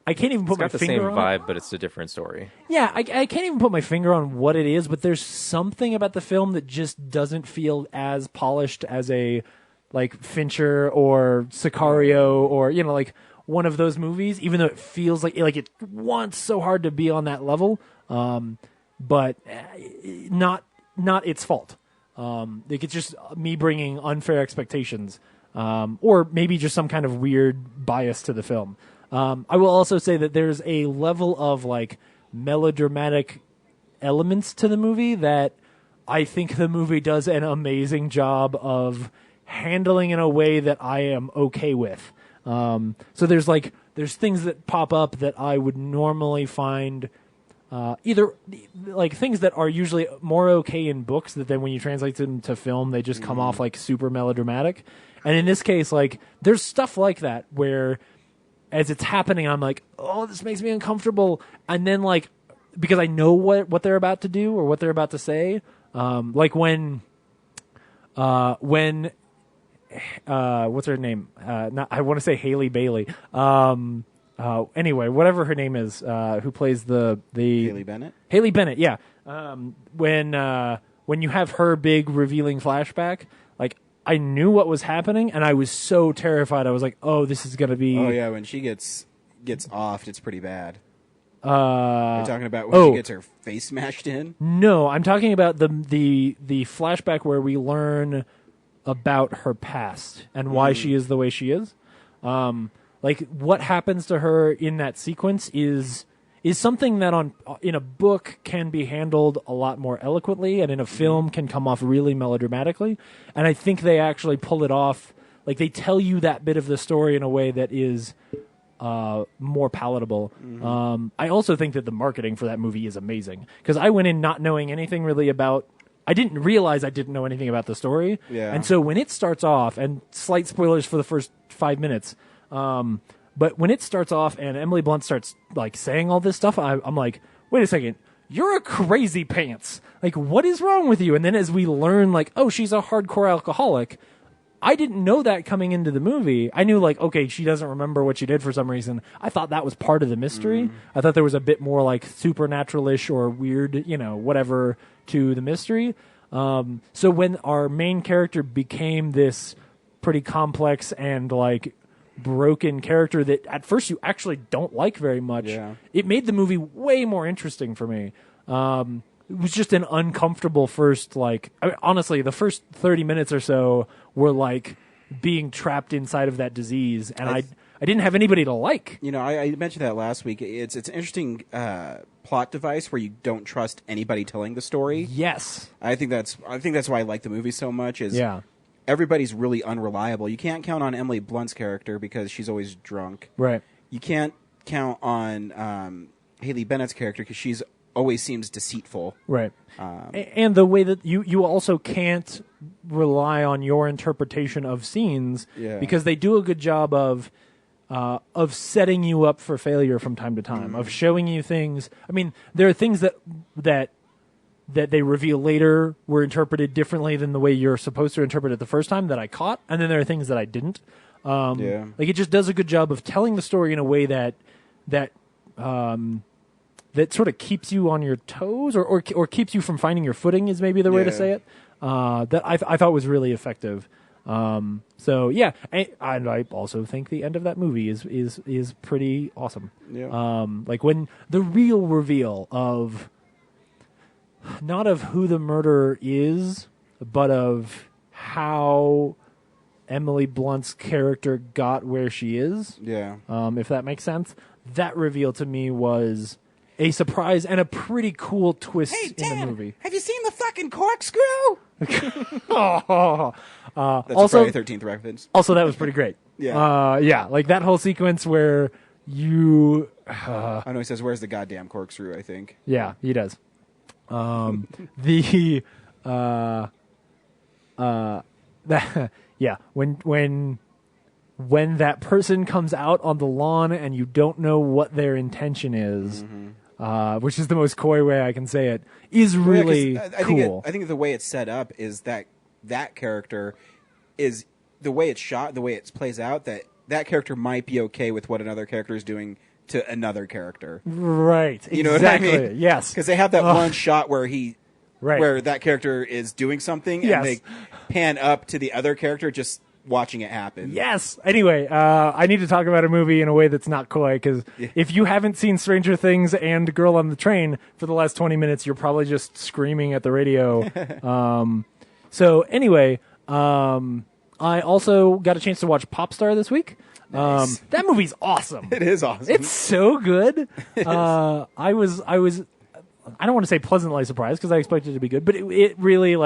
I can't even put It's got my the finger same on it. vibe, but it's a different story. Yeah, I can't even put my finger on what it is, but there's something about the film that just doesn't feel as polished as a like Fincher or Sicario or like one of those movies, even though it feels like it wants so hard to be on that level, but not its fault. Like it's just me bringing unfair expectations, or maybe just some kind of weird bias to the film. I will also say that there's a level of like melodramatic elements to the movie that I think the movie does an amazing job of handling in a way that I am okay with. So there's things that pop up that I would normally find either like things that are usually more okay in books that then when you translate them to film they just come off like super melodramatic. And in this case, like there's stuff like that where as it's happening I'm like, oh, this makes me uncomfortable, and then like because I know what they're about to do or what they're about to say, like when what's her name? I want to say Haley Bailey. Anyway, whatever her name is, who plays the Haley Bennett. Haley Bennett, yeah. When you have her big revealing flashback, like I knew what was happening, and I was so terrified. I was like, "Oh, this is gonna be." Oh yeah, when she gets offed, it's pretty bad. You're talking about when she gets her face smashed in? No, I'm talking about the flashback where we learn about her past and why she is the way she is. Like what happens to her in that sequence is something that in a book can be handled a lot more eloquently, and in a film can come off really melodramatically. And I think they actually pull it off. Like they tell you that bit of the story in a way that is more palatable. I also think that the marketing for that movie is amazing because I went in not knowing anything really about. I didn't realize I didn't know anything about the story. Yeah. And so when it starts off, and slight spoilers for the first 5 minutes, but when it starts off and Emily Blunt starts like saying all this stuff, I'm like, wait a second, you're a crazy pants. Like, what is wrong with you? And then as we learn, like, oh, she's a hardcore alcoholic. I didn't know that coming into the movie. I knew like, okay, she doesn't remember what she did for some reason. I thought that was part of the mystery. I thought there was a bit more like supernatural-ish or weird, whatever to the mystery. So when our main character became this pretty complex and like broken character that at first you actually don't like very much, it made the movie way more interesting for me. It was just an uncomfortable first, like, honestly, the first 30 minutes or so were like being trapped inside of that disease, and I didn't have anybody to like. I mentioned that last week. It's an interesting plot device where you don't trust anybody telling the story. Yes, I think that's why I like the movie so much. Yeah. Everybody's really unreliable. You can't count on Emily Blunt's character because she's always drunk. Right. You can't count on Haley Bennett's character because she's always seems deceitful. Right. And the way that you also can't rely on your interpretation of scenes because they do a good job of setting you up for failure from time to time, of showing you things. I mean, there are things that they reveal later were interpreted differently than the way you're supposed to interpret it the first time that I caught, and then there are things that I didn't. Like it just does a good job of telling the story in a way that sort of keeps you on your toes or keeps you from finding your footing is maybe the way to say it. That I thought was really effective. So yeah, and I also think the end of that movie is pretty awesome. Yeah. Like when the real reveal of not of who the murderer is, but of how Emily Blunt's character got where she is. Yeah. If that makes sense. That reveal to me was a surprise and a pretty cool twist in the movie. Have you seen the fucking corkscrew? That's Also, Friday 13th reference. Also, that was pretty great. Yeah. Like that whole sequence where you. I know he says, "Where's the goddamn corkscrew?" I think. Yeah, he does. When that person comes out on the lawn and you don't know what their intention is, which is the most coy way I can say it, is really cool. I think the way it's set up is that character is the way it's shot, the way it plays out. That character might be okay with what another character is doing to another character. Right. You know exactly. what I mean? Yes. Because they have that one shot where Right. where that character is doing something, Yes. and they pan up to the other character just watching it happen. Yes. Anyway, I need to talk about a movie in a way that's not coy, because if you haven't seen Stranger Things and Girl on the Train for the last 20 minutes, you're probably just screaming at the radio. So anyway, I also got a chance to watch Popstar this week. Nice. That movie's awesome. It is awesome. It's so good. I was I don't want to say pleasantly surprised because I expected it to be good, but it really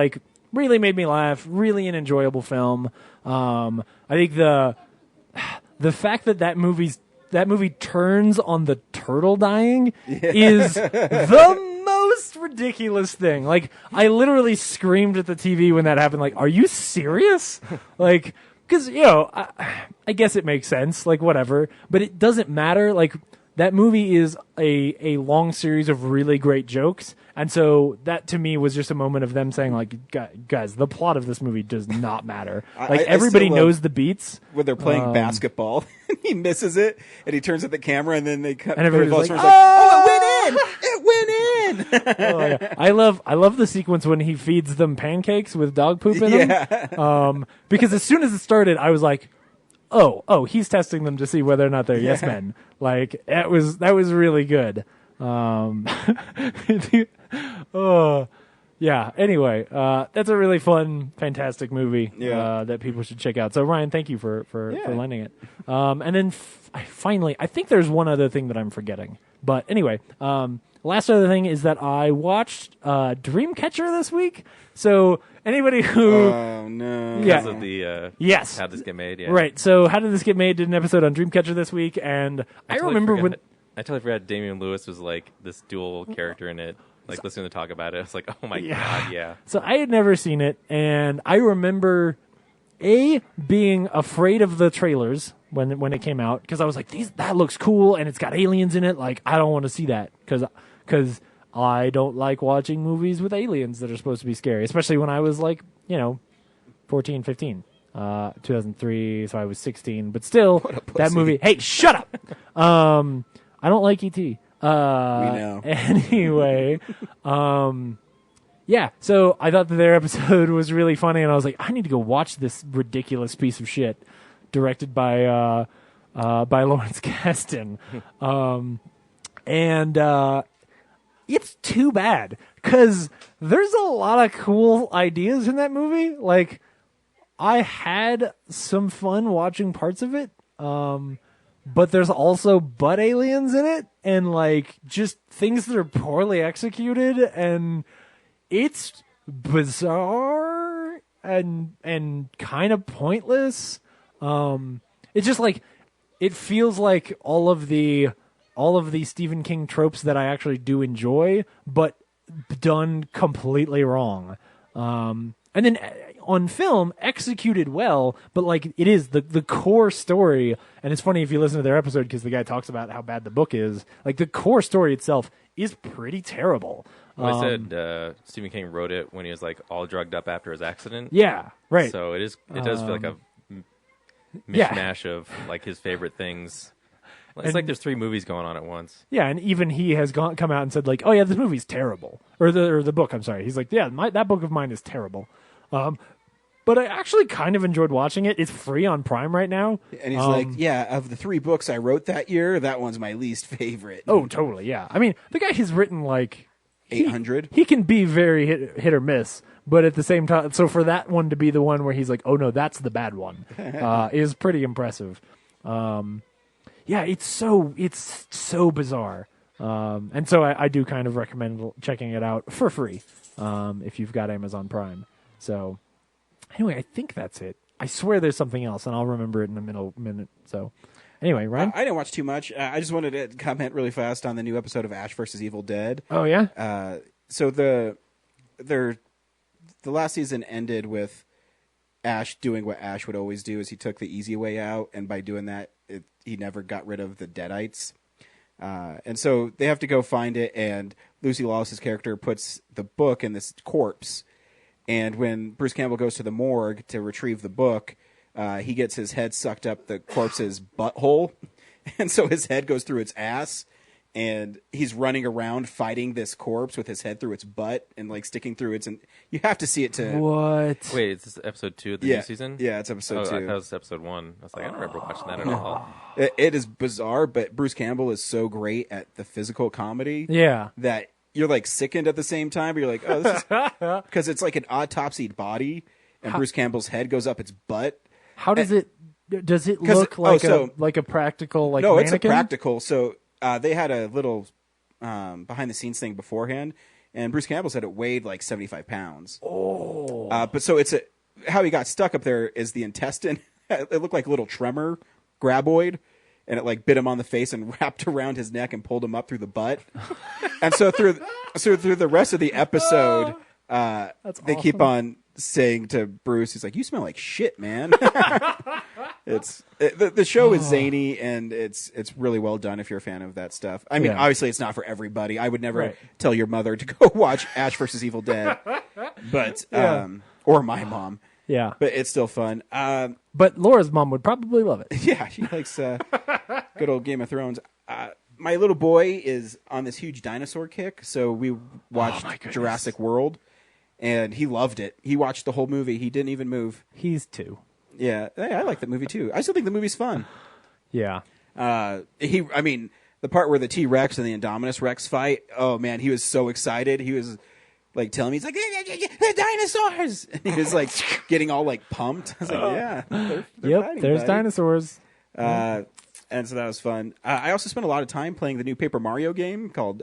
really made me laugh. Really an enjoyable film. I think the fact that movie turns on the turtle dying is the most ridiculous thing. Like, I literally screamed at the TV when that happened. Like, are you serious? Like, because I guess it makes sense. Like, whatever, but it doesn't matter. Like, that movie is a long series of really great jokes. And so that to me was just a moment of them saying, like, guys, the plot of this movie does not matter. Like, everybody knows the beats. When they're playing basketball, and he misses it, and he turns at the camera, and then they cut. And everybody's like, oh, it went in! It went in! Oh, yeah. I love the sequence when he feeds them pancakes with dog poop in them. Because as soon as it started, I was like, oh, he's testing them to see whether or not they're yes men. Like, that was really good. Yeah. Anyway, that's a really fun, fantastic movie that people should check out. So Ryan, thank you for lending it. And then finally, I think there's one other thing that I'm forgetting. But anyway, last other thing is that I watched Dreamcatcher this week. So anybody who Because of the yes, How'd This Get Made? Yeah. Right. So How Did This Get Made did an episode on Dreamcatcher this week, and I remember when I totally forgot Damian Lewis was like this dual character in it. Like, listening to talk about it, I was like, oh my god, yeah. So I had never seen it, and I remember being afraid of the trailers when it came out, because I was like, that looks cool, and it's got aliens in it. Like, I don't want to see that because I don't like watching movies with aliens that are supposed to be scary, especially when I was like, 14, 15. 2003, so I was 16, but still, that movie. Hey, shut up! I don't like E.T. We know. Anyway, yeah. So I thought that their episode was really funny, and I was like, I need to go watch this ridiculous piece of shit, directed by Lawrence Kasdan, and it's too bad because there's a lot of cool ideas in that movie. Like, I had some fun watching parts of it. But there's also butt aliens in it, and like just things that are poorly executed, and it's bizarre and kind of pointless. It's just like, it feels like all of the Stephen King tropes that I actually do enjoy, but done completely wrong. And then on film, executed well, but like, it is the core story. And it's funny if you listen to their episode, because the guy talks about how bad the book is. Like, the core story itself is pretty terrible. Well, I said Stephen King wrote it when he was like all drugged up after his accident. Yeah, right. So it does feel like a mishmash of like his favorite things. It's like there's 3 movies going on at once. Yeah, and even he has come out and said like, oh yeah, this movie's terrible, or the book. I'm sorry. He's like, yeah, that book of mine is terrible. But I actually kind of enjoyed watching it. It's free on Prime right now. And he's like, yeah, of the 3 books I wrote that year, that one's my least favorite. Oh, totally, yeah. I mean, the guy has written like 800. He can be very hit or miss, but at the same time, so for that one to be the one where he's like, oh no, that's the bad one, is pretty impressive. Yeah, it's so bizarre. And so I do kind of recommend checking it out for free if you've got Amazon Prime. So anyway, I think that's it. I swear there's something else, and I'll remember it in a minute. So anyway, Ryan? I didn't watch too much. I just wanted to comment really fast on the new episode of Ash vs. Evil Dead. Oh, yeah? So the last season ended with Ash doing what Ash would always do, is he took the easy way out, and by doing that, he never got rid of the Deadites. And so they have to go find it, and Lucy Lawless's character puts the book in this corpse. And when Bruce Campbell goes to the morgue to retrieve the book, he gets his head sucked up the corpse's butthole. And so his head goes through its ass, and he's running around fighting this corpse with his head through its butt and like sticking through its. And you have to see it to. What? Wait, is this episode 2 of the new season? Yeah, it's episode 2. I thought it was episode 1. I was like, I don't remember watching that at all. It is bizarre, but Bruce Campbell is so great at the physical comedy. Yeah. That you're like sickened at the same time, but you're like, oh, this is because it's like an autopsied body, and Bruce Campbell's head goes up its butt. How does it? Does it look like a practical no? mannequin? It's a practical. So they had a little behind the scenes thing beforehand, and Bruce Campbell said it weighed like 75 pounds. Oh, but so it's how he got stuck up there is the intestine. It looked like a little tremor graboid, and it like bit him on the face and wrapped around his neck and pulled him up through the butt. And so through the rest of the episode, they keep on saying to Bruce, he's like, "You smell like shit, man." The show is zany, and it's really well done if you're a fan of that stuff. I mean, obviously it's not for everybody. I would never tell your mother to go watch Ash versus Evil Dead, but or my mom. Yeah, but it's still fun. But Laura's mom would probably love it. Yeah, she likes good old Game of Thrones. My little boy is on this huge dinosaur kick, so we watched Jurassic World, and he loved it. He watched the whole movie. He didn't even move. He's 2. Yeah, I like that movie too. I still think the movie's fun. Yeah. I mean, the part where the T-Rex and the Indominus Rex fight, oh man, he was so excited. He was like telling me, he's like, the dinosaurs! And he was like getting all like pumped. I was like, yeah. They're fighting, there's buddy. dinosaurs. And so that was fun. I also spent a lot of time playing the new Paper Mario game called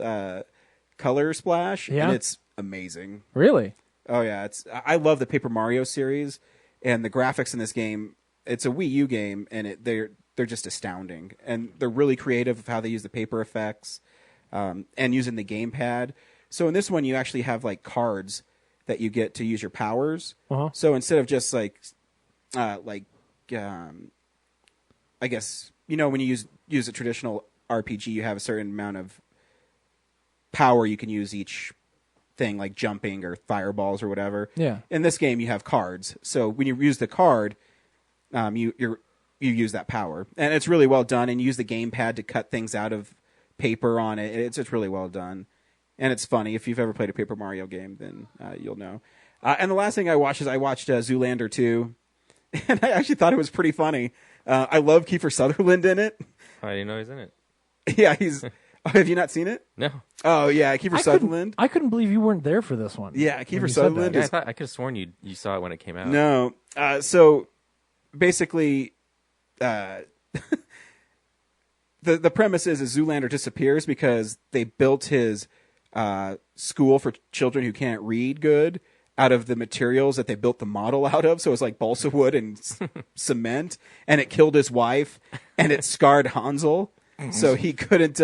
Color Splash, and it's amazing. Really? Oh yeah, I love the Paper Mario series, and the graphics in this game. It's a Wii U game, and they're just astounding, and they're really creative of how they use the paper effects, and using the gamepad. So in this one, you actually have like cards that you get to use your powers. Uh-huh. So instead of just I guess, when you use a traditional RPG, you have a certain amount of power you can use each thing, like jumping or fireballs or whatever. Yeah. In this game, you have cards. So when you use the card, you use that power, and it's really well done. And you use the gamepad to cut things out of paper on it. It's really well done, and it's funny. If you've ever played a Paper Mario game, then you'll know. And the last thing I watched Zoolander 2, and I actually thought it was pretty funny. I love Kiefer Sutherland in it. I didn't know he's in it. Yeah, he's. Have you not seen it? No. Oh yeah, Kiefer Sutherland. I couldn't believe you weren't there for this one. Yeah, Kiefer Sutherland. Yeah, I could have sworn you saw it when it came out. No. So basically, the premise is Zoolander disappears because they built his school for children who can't read good out of the materials that they built the model out of. So it's like balsa wood and cement, and it killed his wife, and it scarred Hansel. So he couldn't.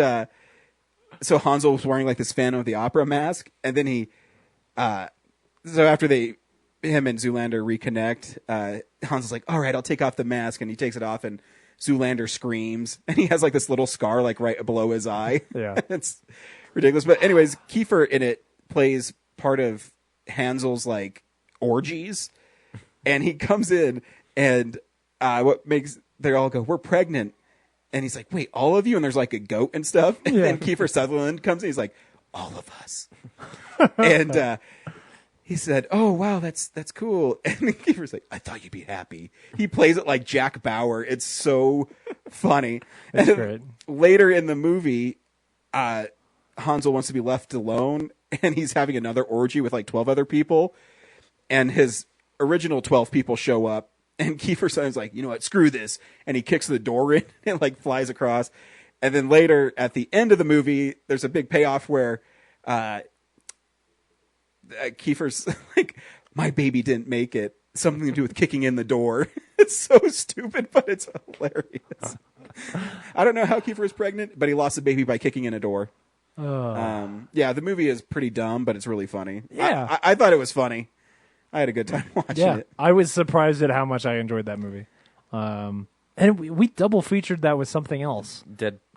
So Hansel was wearing like this Phantom of the Opera mask, and then he. So after him and Zoolander reconnect, Hansel's like, "All right, I'll take off the mask," and he takes it off, and Zoolander screams, and he has like this little scar like right below his eye. Yeah, it's ridiculous. But anyways, Kiefer in it plays part of Hansel's like orgies, and he comes in, and what makes they all go, "We're pregnant." And he's like, "Wait, all of you?" And there's like a goat and stuff. And then Kiefer Sutherland comes in. He's like, "All of us." And he said, "Oh, wow, that's cool." And Kiefer's like, "I thought you'd be happy." He plays it like Jack Bauer. It's so funny. That's great. Later in the movie, Hansel wants to be left alone. And he's having another orgy with like 12 other people. And his original 12 people show up. And Kiefer Sutherland's like, "You know what? Screw this." And he kicks the door in and like flies across. And then later at the end of the movie, there's a big payoff where Kiefer's like, "My baby didn't make it. Something to do with kicking in the door." It's so stupid, but it's hilarious. I don't know how Kiefer is pregnant, but he lost the baby by kicking in a door. Yeah, the movie is pretty dumb, but it's really funny. Yeah. I thought it was funny. I had a good time watching it. I was surprised at how much I enjoyed that movie. And we double featured that with something else.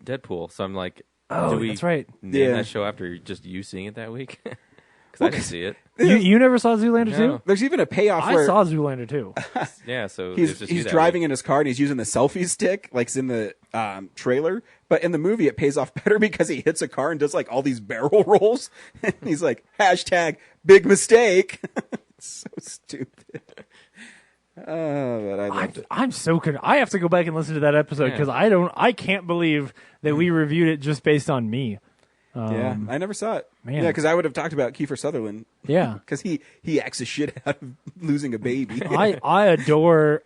Deadpool. So I'm like, Oh, Did we that's right. name Yeah. that show after just you seeing it that week? Because I didn't see it. You never saw Zoolander No. 2? There's even a payoff I where saw Zoolander 2. Yeah, so it was he's just you that driving week. in his car and he's using the selfie stick, like it's in the trailer. But in the movie, it pays off better because he hits a car and does like all these barrel rolls. And he's like, #big mistake. It's so stupid. Oh, but I loved it. I'm so I have to go back and listen to that episode because I can't believe that we reviewed it just based on me. Yeah, I never saw it. man. Yeah, because I would have talked about Kiefer Sutherland. Yeah. Because he acts the shit out of losing a baby. I adore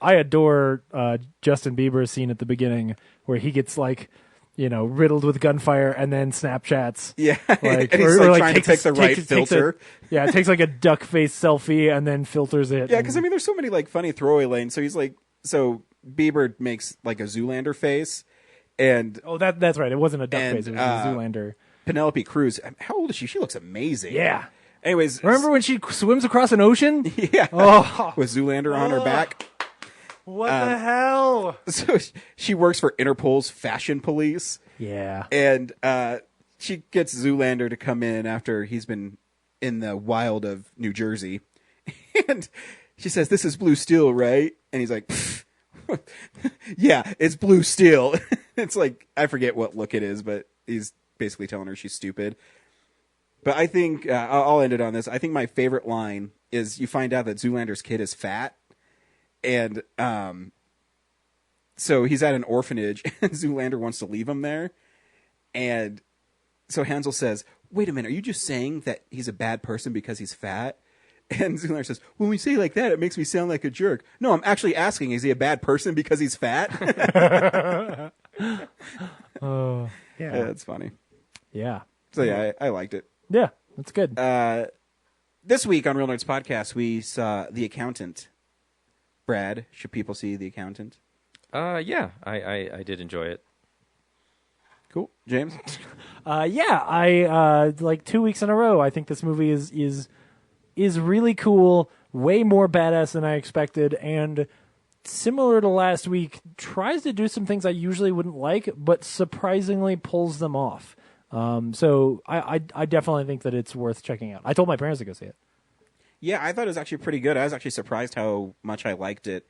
Justin Bieber's scene at the beginning where he gets like, riddled with gunfire and then Snapchats. Yeah, Like, and he's or like trying to pick the right takes filter. it takes like a duck face selfie and then filters it. Yeah, because I mean, there's so many like funny throwaway lanes. So he's like, Bieber makes like a Zoolander face, and that's right. It wasn't a duck And, face. It was a Zoolander. Penelope Cruz. How old is she? She looks amazing. Yeah. Anyways, Remember when she swims across an ocean? Yeah. Oh. With Zoolander on her back. What the hell? So she works for Interpol's fashion police. Yeah. And she gets Zoolander to come in after he's been in the wild of New Jersey. And she says, "This is blue steel, right?" And he's like, "Yeah, it's blue steel." It's like, I forget what look it is, but he's basically telling her she's stupid. But I think, I'll end it on this. I think my favorite line is you find out that Zoolander's kid is fat. And so he's at an orphanage, and Zoolander wants to leave him there. And so Hansel says, "Wait a minute, are you just saying that he's a bad person because he's fat?" And Zoolander says, "When we say like that, it makes me sound like a jerk. No, I'm actually asking, is he a bad person because he's fat?" Yeah. Yeah, that's funny. Yeah. So yeah, I liked it. Yeah. That's good. This week on Real Nerds Podcast, we saw The Accountant. Brad, should people see The Accountant? Yeah, I did enjoy it. Cool. James? Yeah, I like 2 weeks in a row. I think this movie is really cool, way more badass than I expected, and similar to last week, tries to do some things I usually wouldn't like, but surprisingly pulls them off. So I definitely think that it's worth checking out. I told my parents to go see it. Yeah, I thought it was actually pretty good. I was actually surprised how much I liked it.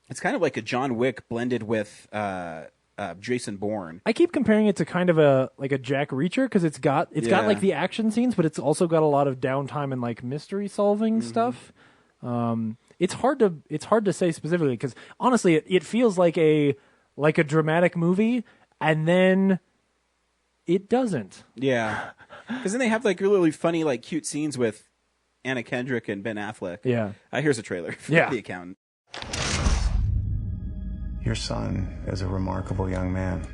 It's kind of like a John Wick blended with Jason Bourne. I keep comparing it to kind of a Jack Reacher because it's got like the action scenes, but it's also got a lot of downtime and like mystery solving stuff. It's hard to say specifically because honestly, it feels like a dramatic movie, and then it doesn't. Yeah, because then they have like really funny, like cute scenes with Anna Kendrick and Ben Affleck. Yeah. Here's a trailer for Yeah. The Accountant. Your son is a remarkable young man.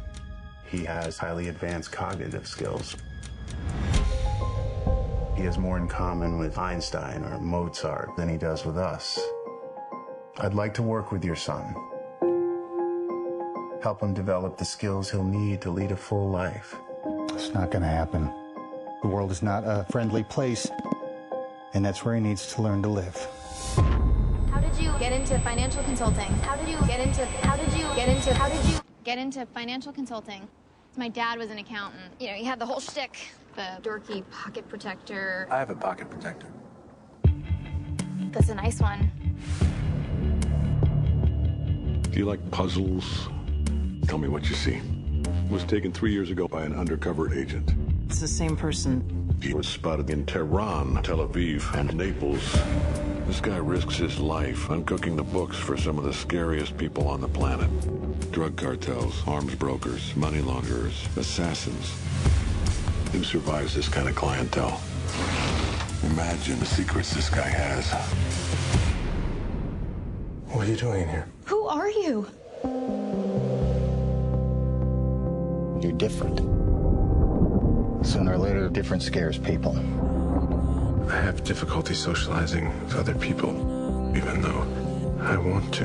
He has highly advanced cognitive skills. He has more in common with Einstein or Mozart than he does with us. I'd like to work with your son. Help him develop the skills he'll need to lead a full life. It's not going to happen. The world is not a friendly place, and that's where he needs to learn to live. How did you get into financial consulting? How did you get into financial consulting? My dad was an accountant. You know, he had the whole shtick. The dorky pocket protector. I have a pocket protector. That's a nice one. Do you like puzzles? Tell me what you see. Was taken 3 years ago by an undercover agent. It's the same person. He was spotted in Tehran, Tel Aviv, and Naples. This guy risks his life uncooking the books for some of the scariest people on the planet. Drug cartels, arms brokers, money launderers, assassins. Who survives this kind of clientele? Imagine the secrets this guy has. What are you doing in here? Who are you? You're different. Sooner or later, different scares people. I have difficulty socializing with other people, even though I want to.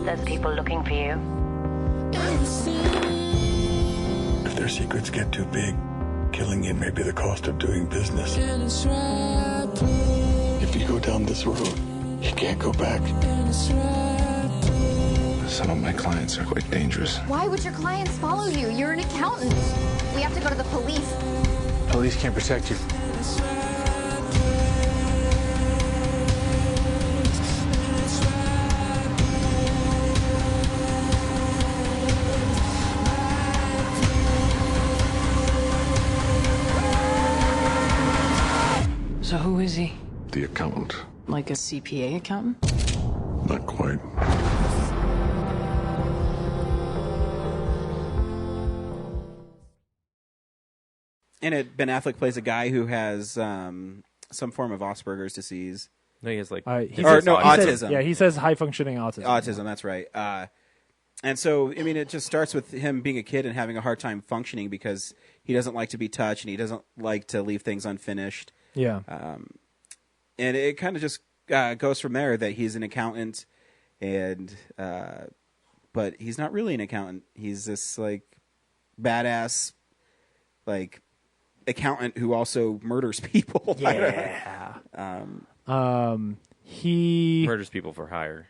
There's people looking for you. If their secrets get too big, killing you may be the cost of doing business. If you go down this road, you can't go back. Some of my clients are quite dangerous. Why would your clients follow you? You're an accountant. We have to go to the police. Police can't protect you. So who is he? The accountant. Like a CPA accountant? Not quite. In it, Ben Affleck plays a guy who has some form of Asperger's disease. No, he has like autism. He says high functioning autism. Autism, that's right. And so, I mean, it just starts with him being a kid and having a hard time functioning because he doesn't like to be touched and he doesn't like to leave things unfinished. Yeah. And it kind of just goes from there that he's an accountant, and but he's not really an accountant. He's this like badass like accountant who also murders people. Yeah. he murders people for hire.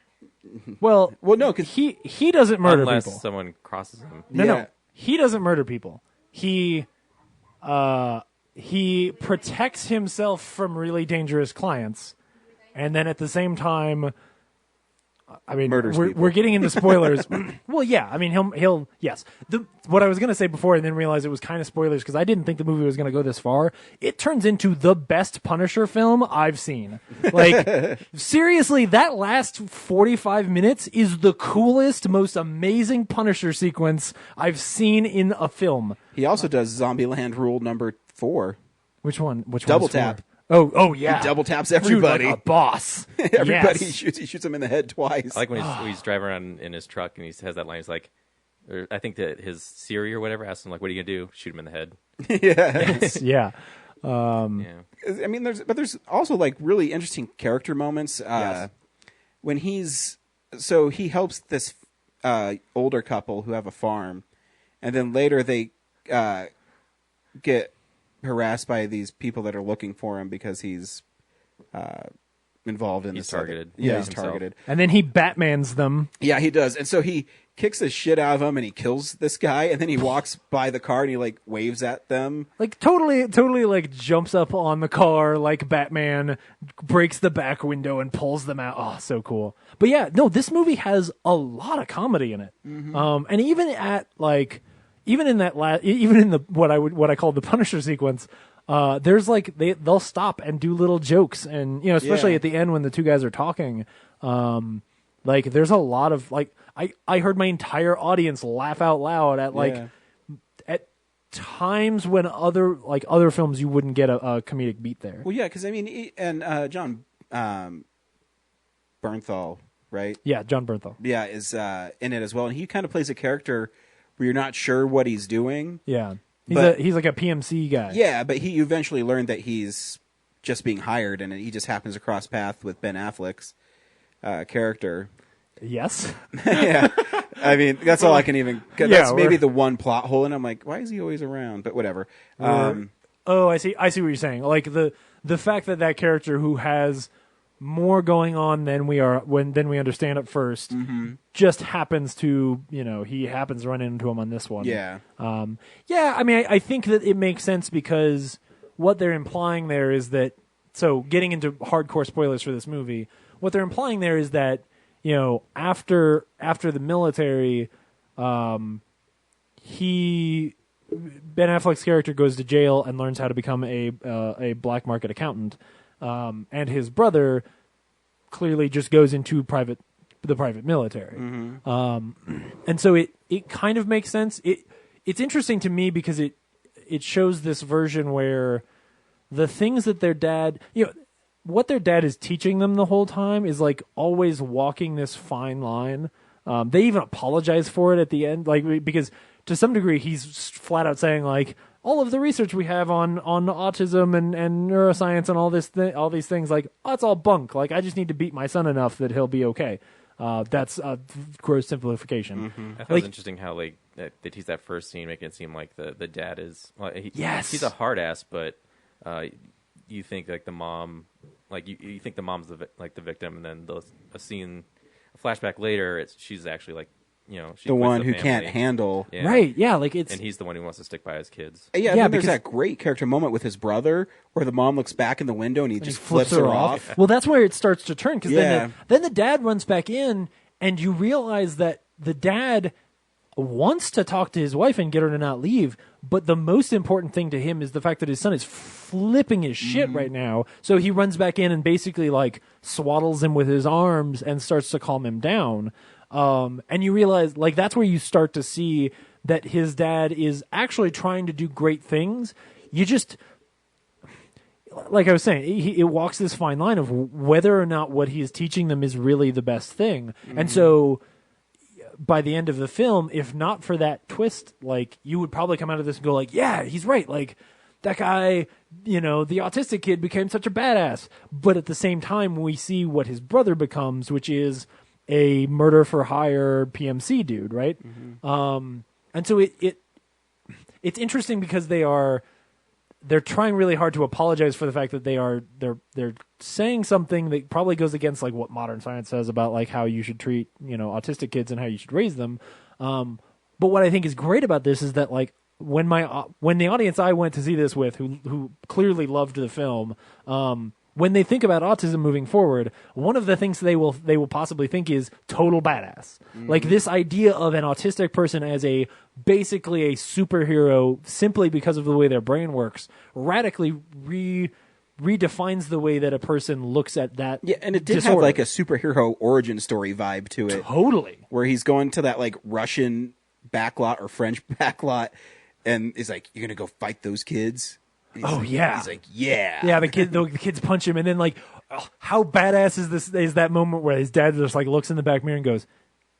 Well, no, because he doesn't murder unless people. someone crosses him. No, he doesn't murder people. He protects himself from really dangerous clients, and then at the same time, I mean, murders people. We're getting into spoilers. Well, yeah, I mean, he'll yes. What I was going to say before, and then realize it was kind of spoilers because I didn't think the movie was going to go this far. It turns into the best Punisher film I've seen. Like, seriously, that last 45 minutes is the coolest, most amazing Punisher sequence I've seen in a film. He also does Zombieland Rule number 4. Which one? Double tap. Oh yeah. He double taps everybody. Dude, like a boss. Everybody Yes. he shoots him in the head twice. I like when he's driving around in his truck and he has that line. He's like, or I think that his Siri or whatever asked him like, "What are you gonna do? Shoot him in the head?" Yeah. Yeah. I mean, there's also like really interesting character moments. Yes. When he helps this older couple who have a farm, and then later they get harassed by these people that are looking for him because he's involved in He's this. targeted. Yeah, he's himself. targeted. And then he Batmans them. Yeah, he does. And so he kicks the shit out of them and he kills this guy, and then he walks by the car and he like waves at them. Like totally like jumps up on the car like Batman, breaks the back window and pulls them out. Oh, so cool. But yeah, no, this movie has a lot of comedy in it. Mm-hmm. And even at like even in the what I call the Punisher sequence, there's like they'll stop and do little jokes, and you know, especially at the end when the two guys are talking, like there's a lot of like I heard my entire audience laugh out loud at like at times when other films you wouldn't get a comedic beat there. Well, yeah, because I mean, and John Bernthal, right? Yeah, John Bernthal. Yeah, is in it as well, and he kind of plays a character where you're not sure what he's doing. Yeah. He's like a PMC guy. Yeah, but you eventually learn that he's just being hired, and he just happens to cross path with Ben Affleck's character. Yes. Yeah. I mean, that's all I can even... That's maybe the one plot hole, and I'm like, why is he always around? But whatever. I see what you're saying. Like, the fact that character who has more going on than we understand at first just happens to, you know, he happens to run into him on this one. Yeah. I mean, I think that it makes sense because what they're implying there is that, so getting into hardcore spoilers for this movie, what they're implying there is that, you know, after the military, Ben Affleck's character goes to jail and learns how to become a black market accountant. And his brother clearly just goes into the private military. And so it kind of makes sense. It's interesting to me because it shows this version where the things that their dad, you know, what their dad is teaching them the whole time is like always walking this fine line. They even apologize for it at the end, like, because to some degree he's flat out saying like, all of the research we have on autism and neuroscience and all these things, like, oh, it's all bunk. Like, I just need to beat my son enough that he'll be okay. That's a gross simplification. I thought it was interesting how like they tease that first scene, making it seem like the dad is he's a hard ass, but you think like the mom, like you think the mom's the victim, and then a scene flashback later, she's actually like, she the quits one who family. can't handle. Yeah. Right? Yeah, like it's and he's the one who wants to stick by his kids. Yeah, Yeah, then there's because- that great character moment with his brother where the mom looks back in the window and he just flips her her off. Well, that's where it starts to turn because Yeah. then the dad runs back in, and you realize that the dad wants to talk to his wife and get her to not leave, but the most important thing to him is the fact that his son is flipping his shit right now. So he runs back in and basically like swaddles him with his arms and starts to calm him down. And you realize like that's where you start to see that his dad is actually trying to do great things. You just, like I was saying, it walks this fine line of whether or not what he is teaching them is really the best thing. And so by the end of the film, if not for that twist, like you would probably come out of this and go like, yeah, he's right. Like that guy, the autistic kid became such a badass. But at the same time, we see what his brother becomes, which is a murder for hire PMC dude. Right. And so it's interesting because they're trying really hard to apologize for the fact that they're saying something that probably goes against like what modern science says about like how you should treat autistic kids and how you should raise them. But what I think is great about this is that like when the audience I went to see this with who clearly loved the film, when they think about autism moving forward, one of the things they will possibly think is total badass. Like this idea of an autistic person as basically a superhero simply because of the way their brain works radically redefines the way that a person looks at that. Yeah, and it did disorder. have like a superhero origin story vibe to it. Totally. Where he's going to that like Russian backlot or French backlot and is like, "You're going to go fight those kids?" Oh yeah, he's like, yeah, the kids punch him, and then like, how badass is that moment where his dad just like looks in the back mirror and goes,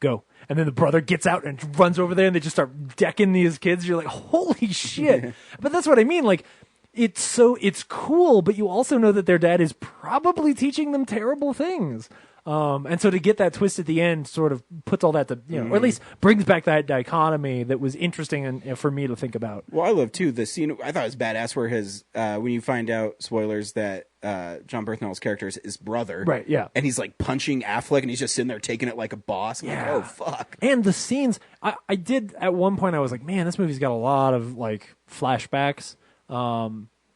"Go," and then the brother gets out and runs over there, and they just start decking these kids. You're like, holy shit! But that's what I mean. Like, it's cool, but you also know that their dad is probably teaching them terrible things. And so to get that twist at the end sort of puts all that to, or at least brings back that dichotomy that was interesting and for me to think about. Well, I love too the scene. I thought it was badass where his when you find out, spoilers, that John Bernthal's character is his brother, right? Yeah, and he's like punching Affleck, and he's just sitting there taking it like a boss. I'm like, oh fuck! And the scenes, I did at one point. I was like, man, this movie's got a lot of like flashbacks.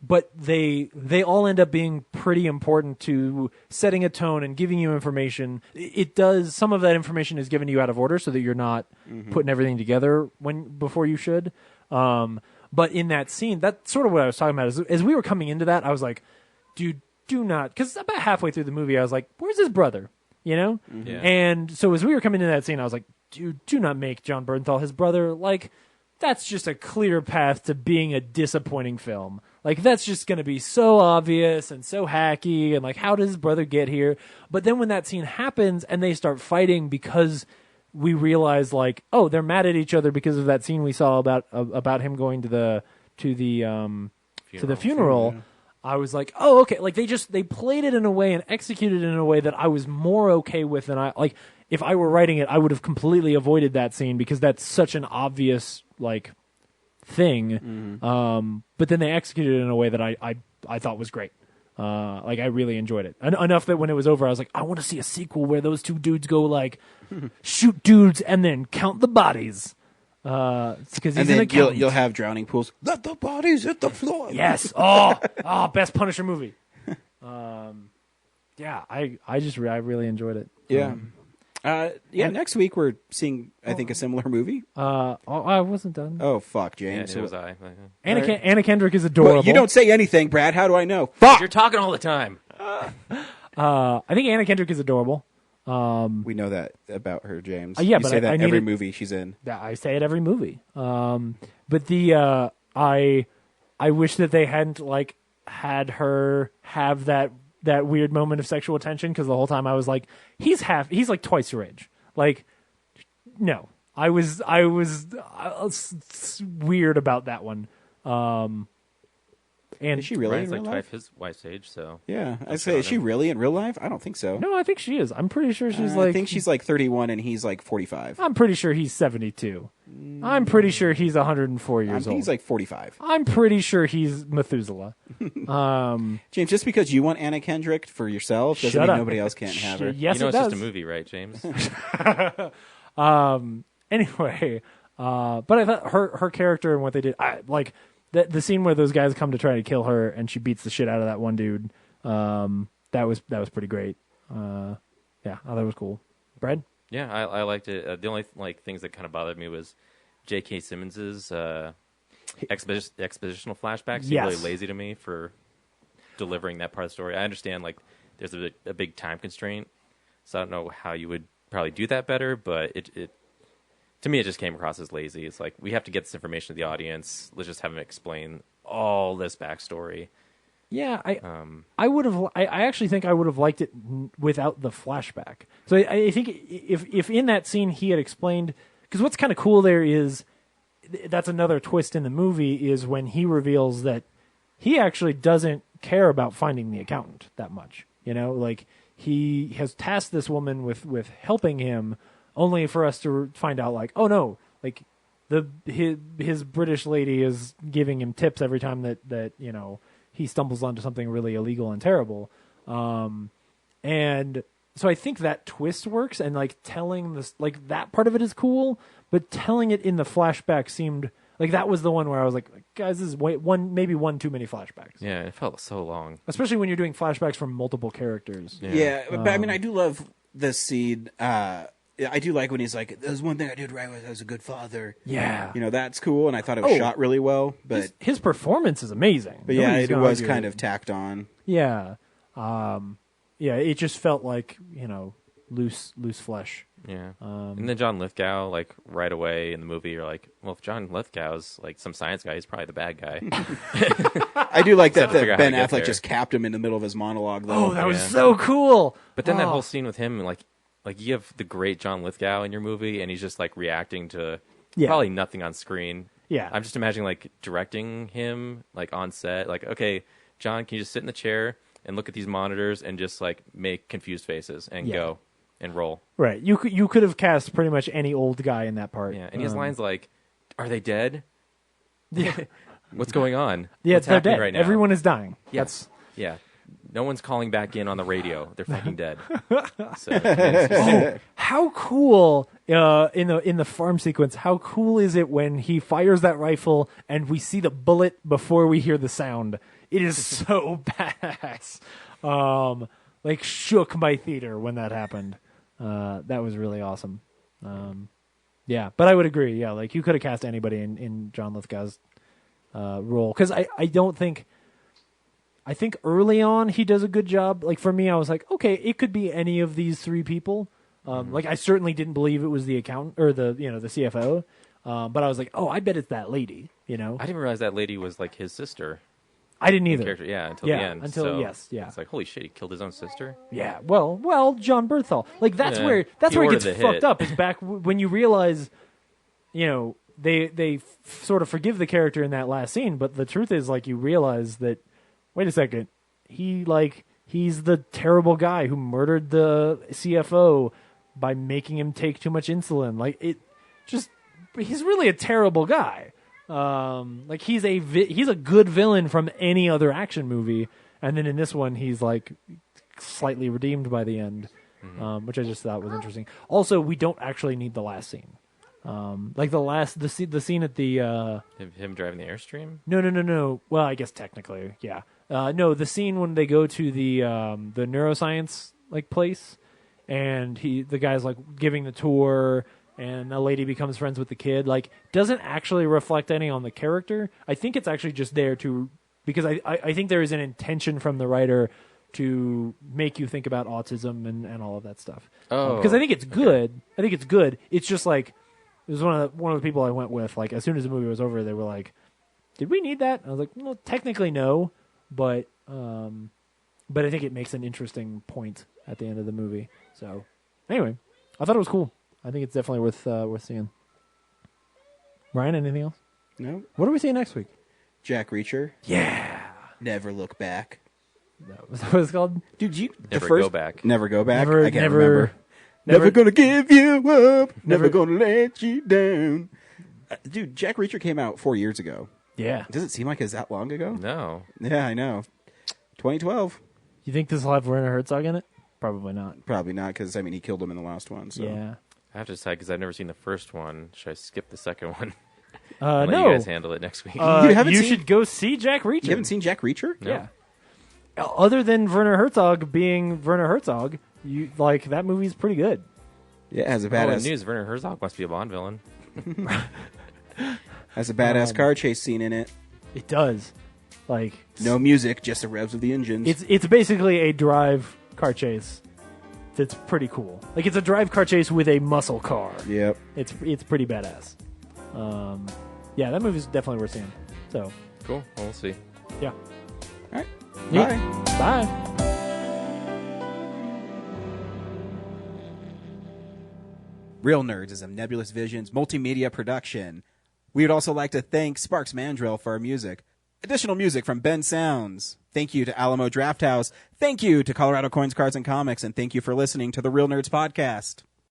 But they all end up being pretty important to setting a tone and giving you information. It does, some of that information is given to you out of order so that you're not putting everything together before you should. But in that scene, that's sort of what I was talking about. As we were coming into that, I was like, dude, do not, because about halfway through the movie, I was like, where's his brother? Yeah. And so as we were coming into that scene, I was like, dude, do not make John Bernthal his brother. Like, that's just a clear path to being a disappointing film. Like, that's just going to be so obvious and so hacky, and like, how does his brother get here? But then when that scene happens and they start fighting because we realize, like, oh, they're mad at each other because of that scene we saw about him going to the funeral. I was like, oh, okay. Like, they played it in a way and executed it in a way that I was more okay with than like, if I were writing it, I would have completely avoided that scene because that's such an obvious, like, thing. But then they executed it in a way that I thought was great. Like, I really enjoyed it. Enough that when it was over, I was like, I want to see a sequel where those two dudes go, like, shoot dudes and then count the bodies. Because and then you'll have drowning pools. Let the bodies hit the floor. Yes. Oh, best Punisher movie. Yeah, I really enjoyed it. Yeah. Next week we're seeing, I think, a similar movie. I wasn't done. Oh, fuck, James. Yeah, so was I. Anna Kendrick is adorable. Well, you don't say anything, Brad. How do I know? Fuck! You're talking all the time. I think Anna Kendrick is adorable. We know that about her, James. Yeah, you but say that I every movie she's in. I say it every movie. But I wish that they hadn't like had her have that weird moment of sexual tension, because the whole time I was like, he's like twice your age. Like, no, I was weird about that one. And is she really Ryan's in real like life? his wife's age, so Yeah, I'm I'd say, is she him. really in real life? I don't think so. No, I think she is. I'm pretty sure she's like. I think she's like 31 and he's like 45. I'm pretty sure he's 72. I'm pretty sure he's 104 years I think old. he's like 45. I'm pretty sure he's Methuselah. James, just because you want Anna Kendrick for yourself doesn't Shut mean up. nobody else can't have her. Yes, you know it it's does. just a movie, right, James? Anyway, but I thought her character and what they did, like the scene where those guys come to try to kill her and she beats the shit out of that one dude. That was pretty great. Yeah, I thought it was cool. Brad? Yeah, I liked it. The only things that kind of bothered me was J.K. Simmons's expositional flashbacks seemed really lazy to me for delivering that part of the story. I understand there's a big time constraint, so I don't know how you would probably do that better. But it to me it just came across as lazy. It's like we have to get this information to the audience. Let's just have them explain all this backstory. Yeah, I would have. I actually think I would have liked it without the flashback. So I think if in that scene he had explained, because what's kind of cool there is that's another twist in the movie is when he reveals that he actually doesn't care about finding the accountant that much. You know, like he has tasked this woman with helping him, only for us to find out like, oh no, like his British lady is giving him tips every time that you know. He stumbles onto something really illegal and terrible. And so I think that twist works, and like telling this, like that part of it is cool, but telling it in the flashback seemed like that was the one where I was like, guys, this is maybe one too many flashbacks. Yeah, it felt so long. Especially when you're doing flashbacks from multiple characters. Yeah, but I mean, I do love this scene. I do like when he's like, "There's one thing I did right was I was a good father." Yeah, you know that's cool, and I thought it was shot really well. But his performance is amazing. But yeah, it was kind of tacked on. Yeah, yeah, it just felt like loose flesh. Yeah, and then John Lithgow, like right away in the movie, you're like, well, if John Lithgow's like some science guy, he's probably the bad guy. I do like that Ben Affleck Affleck just capped him in the middle of his monologue. Though. Oh, that was so cool. But then that whole scene with him, like you have the great John Lithgow in your movie, and he's just like reacting to probably nothing on screen. Yeah, I'm just imagining like directing him like on set, like, okay, John, can you just sit in the chair and look at these monitors and just like make confused faces and go and roll. Right. You could have cast pretty much any old guy in that part. Yeah, and his lines like, "Are they dead? Yeah. What's going on? Yeah, What's they're happening dead. right now? Everyone is dying. Yes. Yeah. No one's calling back in on the radio. They're fucking dead. How cool in the farm sequence, how cool is it when he fires that rifle and we see the bullet before we hear the sound? It is so badass. Like shook my theater when that happened. That was really awesome. Yeah, but I would agree. Yeah, like you could have cast anybody in John Lithgow's role, because I don't think. I think early on he does a good job. Like for me, I was like, okay, it could be any of these three people. Like I certainly didn't believe it was the accountant or the CFO, but I was like, oh, I bet it's that lady. I didn't realize that lady was like his sister. I didn't either. Until the end. Yes. It's like, holy shit, he killed his own sister. Yeah. Well, John Berthal. Like that's where it gets fucked up. Is back when you realize, they sort of forgive the character in that last scene, but the truth is, like, you realize that. Wait a second. He's the terrible guy who murdered the CFO by making him take too much insulin. Like he's really a terrible guy. Like he's a good villain from any other action movie, and then in this one he's like slightly redeemed by the end, which I just thought was interesting. Also, we don't actually need the last scene. Like the scene at the him driving the Airstream. No. Well, I guess technically, yeah. No, the scene when they go to the neuroscience like place, and the guy's like giving the tour, and a lady becomes friends with the kid. Like, doesn't actually reflect any on the character. I think it's actually just there because I think there is an intention from the writer to make you think about autism and all of that stuff. Oh, because I think it's good. Okay. I think it's good. It's just like. It was one of the people I went with. Like, as soon as the movie was over, they were like, "Did we need that?" I was like, "Well, technically no, but I think it makes an interesting point at the end of the movie." So, anyway, I thought it was cool. I think it's definitely worth seeing. Ryan, anything else? No. What are we seeing next week? Jack Reacher. Yeah. Never Look Back. Is that what it's called? Dude, Never Go Back. Never Go Back? Never- I can't never- remember. Never gonna give you up. Never gonna let you down. Dude, Jack Reacher came out 4 years ago. Yeah. Does it seem like it's that long ago? No. Yeah, I know. 2012. You think this will have Werner Herzog in it? Probably not. Probably not, because, I mean, he killed him in the last one. So. Yeah. I have to decide because I've never seen the first one. Should I skip the second one? No. Let you guys handle it next week. You should go see Jack Reacher. You haven't seen Jack Reacher? No. Yeah. Other than Werner Herzog being Werner Herzog, you like that movie's pretty good. Yeah, it has a Oh, badass. news. Werner Herzog must be a Bond villain. Has a badass car chase scene in it. It does. Like No music, just the revs of the engines. it's basically a drive car chase. That's pretty cool. Like it's a drive car chase with a muscle car. Yep. It's pretty badass. Yeah, that movie's definitely worth seeing. So Cool. Well, we'll see. yeah. All right. Neat. Bye. Bye. Real Nerds is a Nebulous Visions multimedia production. We would also like to thank Sparks Mandrill for our music. Additional music from Ben Sounds. Thank you to Alamo Drafthouse. Thank you to Colorado Coins, Cards, and Comics. And thank you for listening to the Real Nerds Podcast.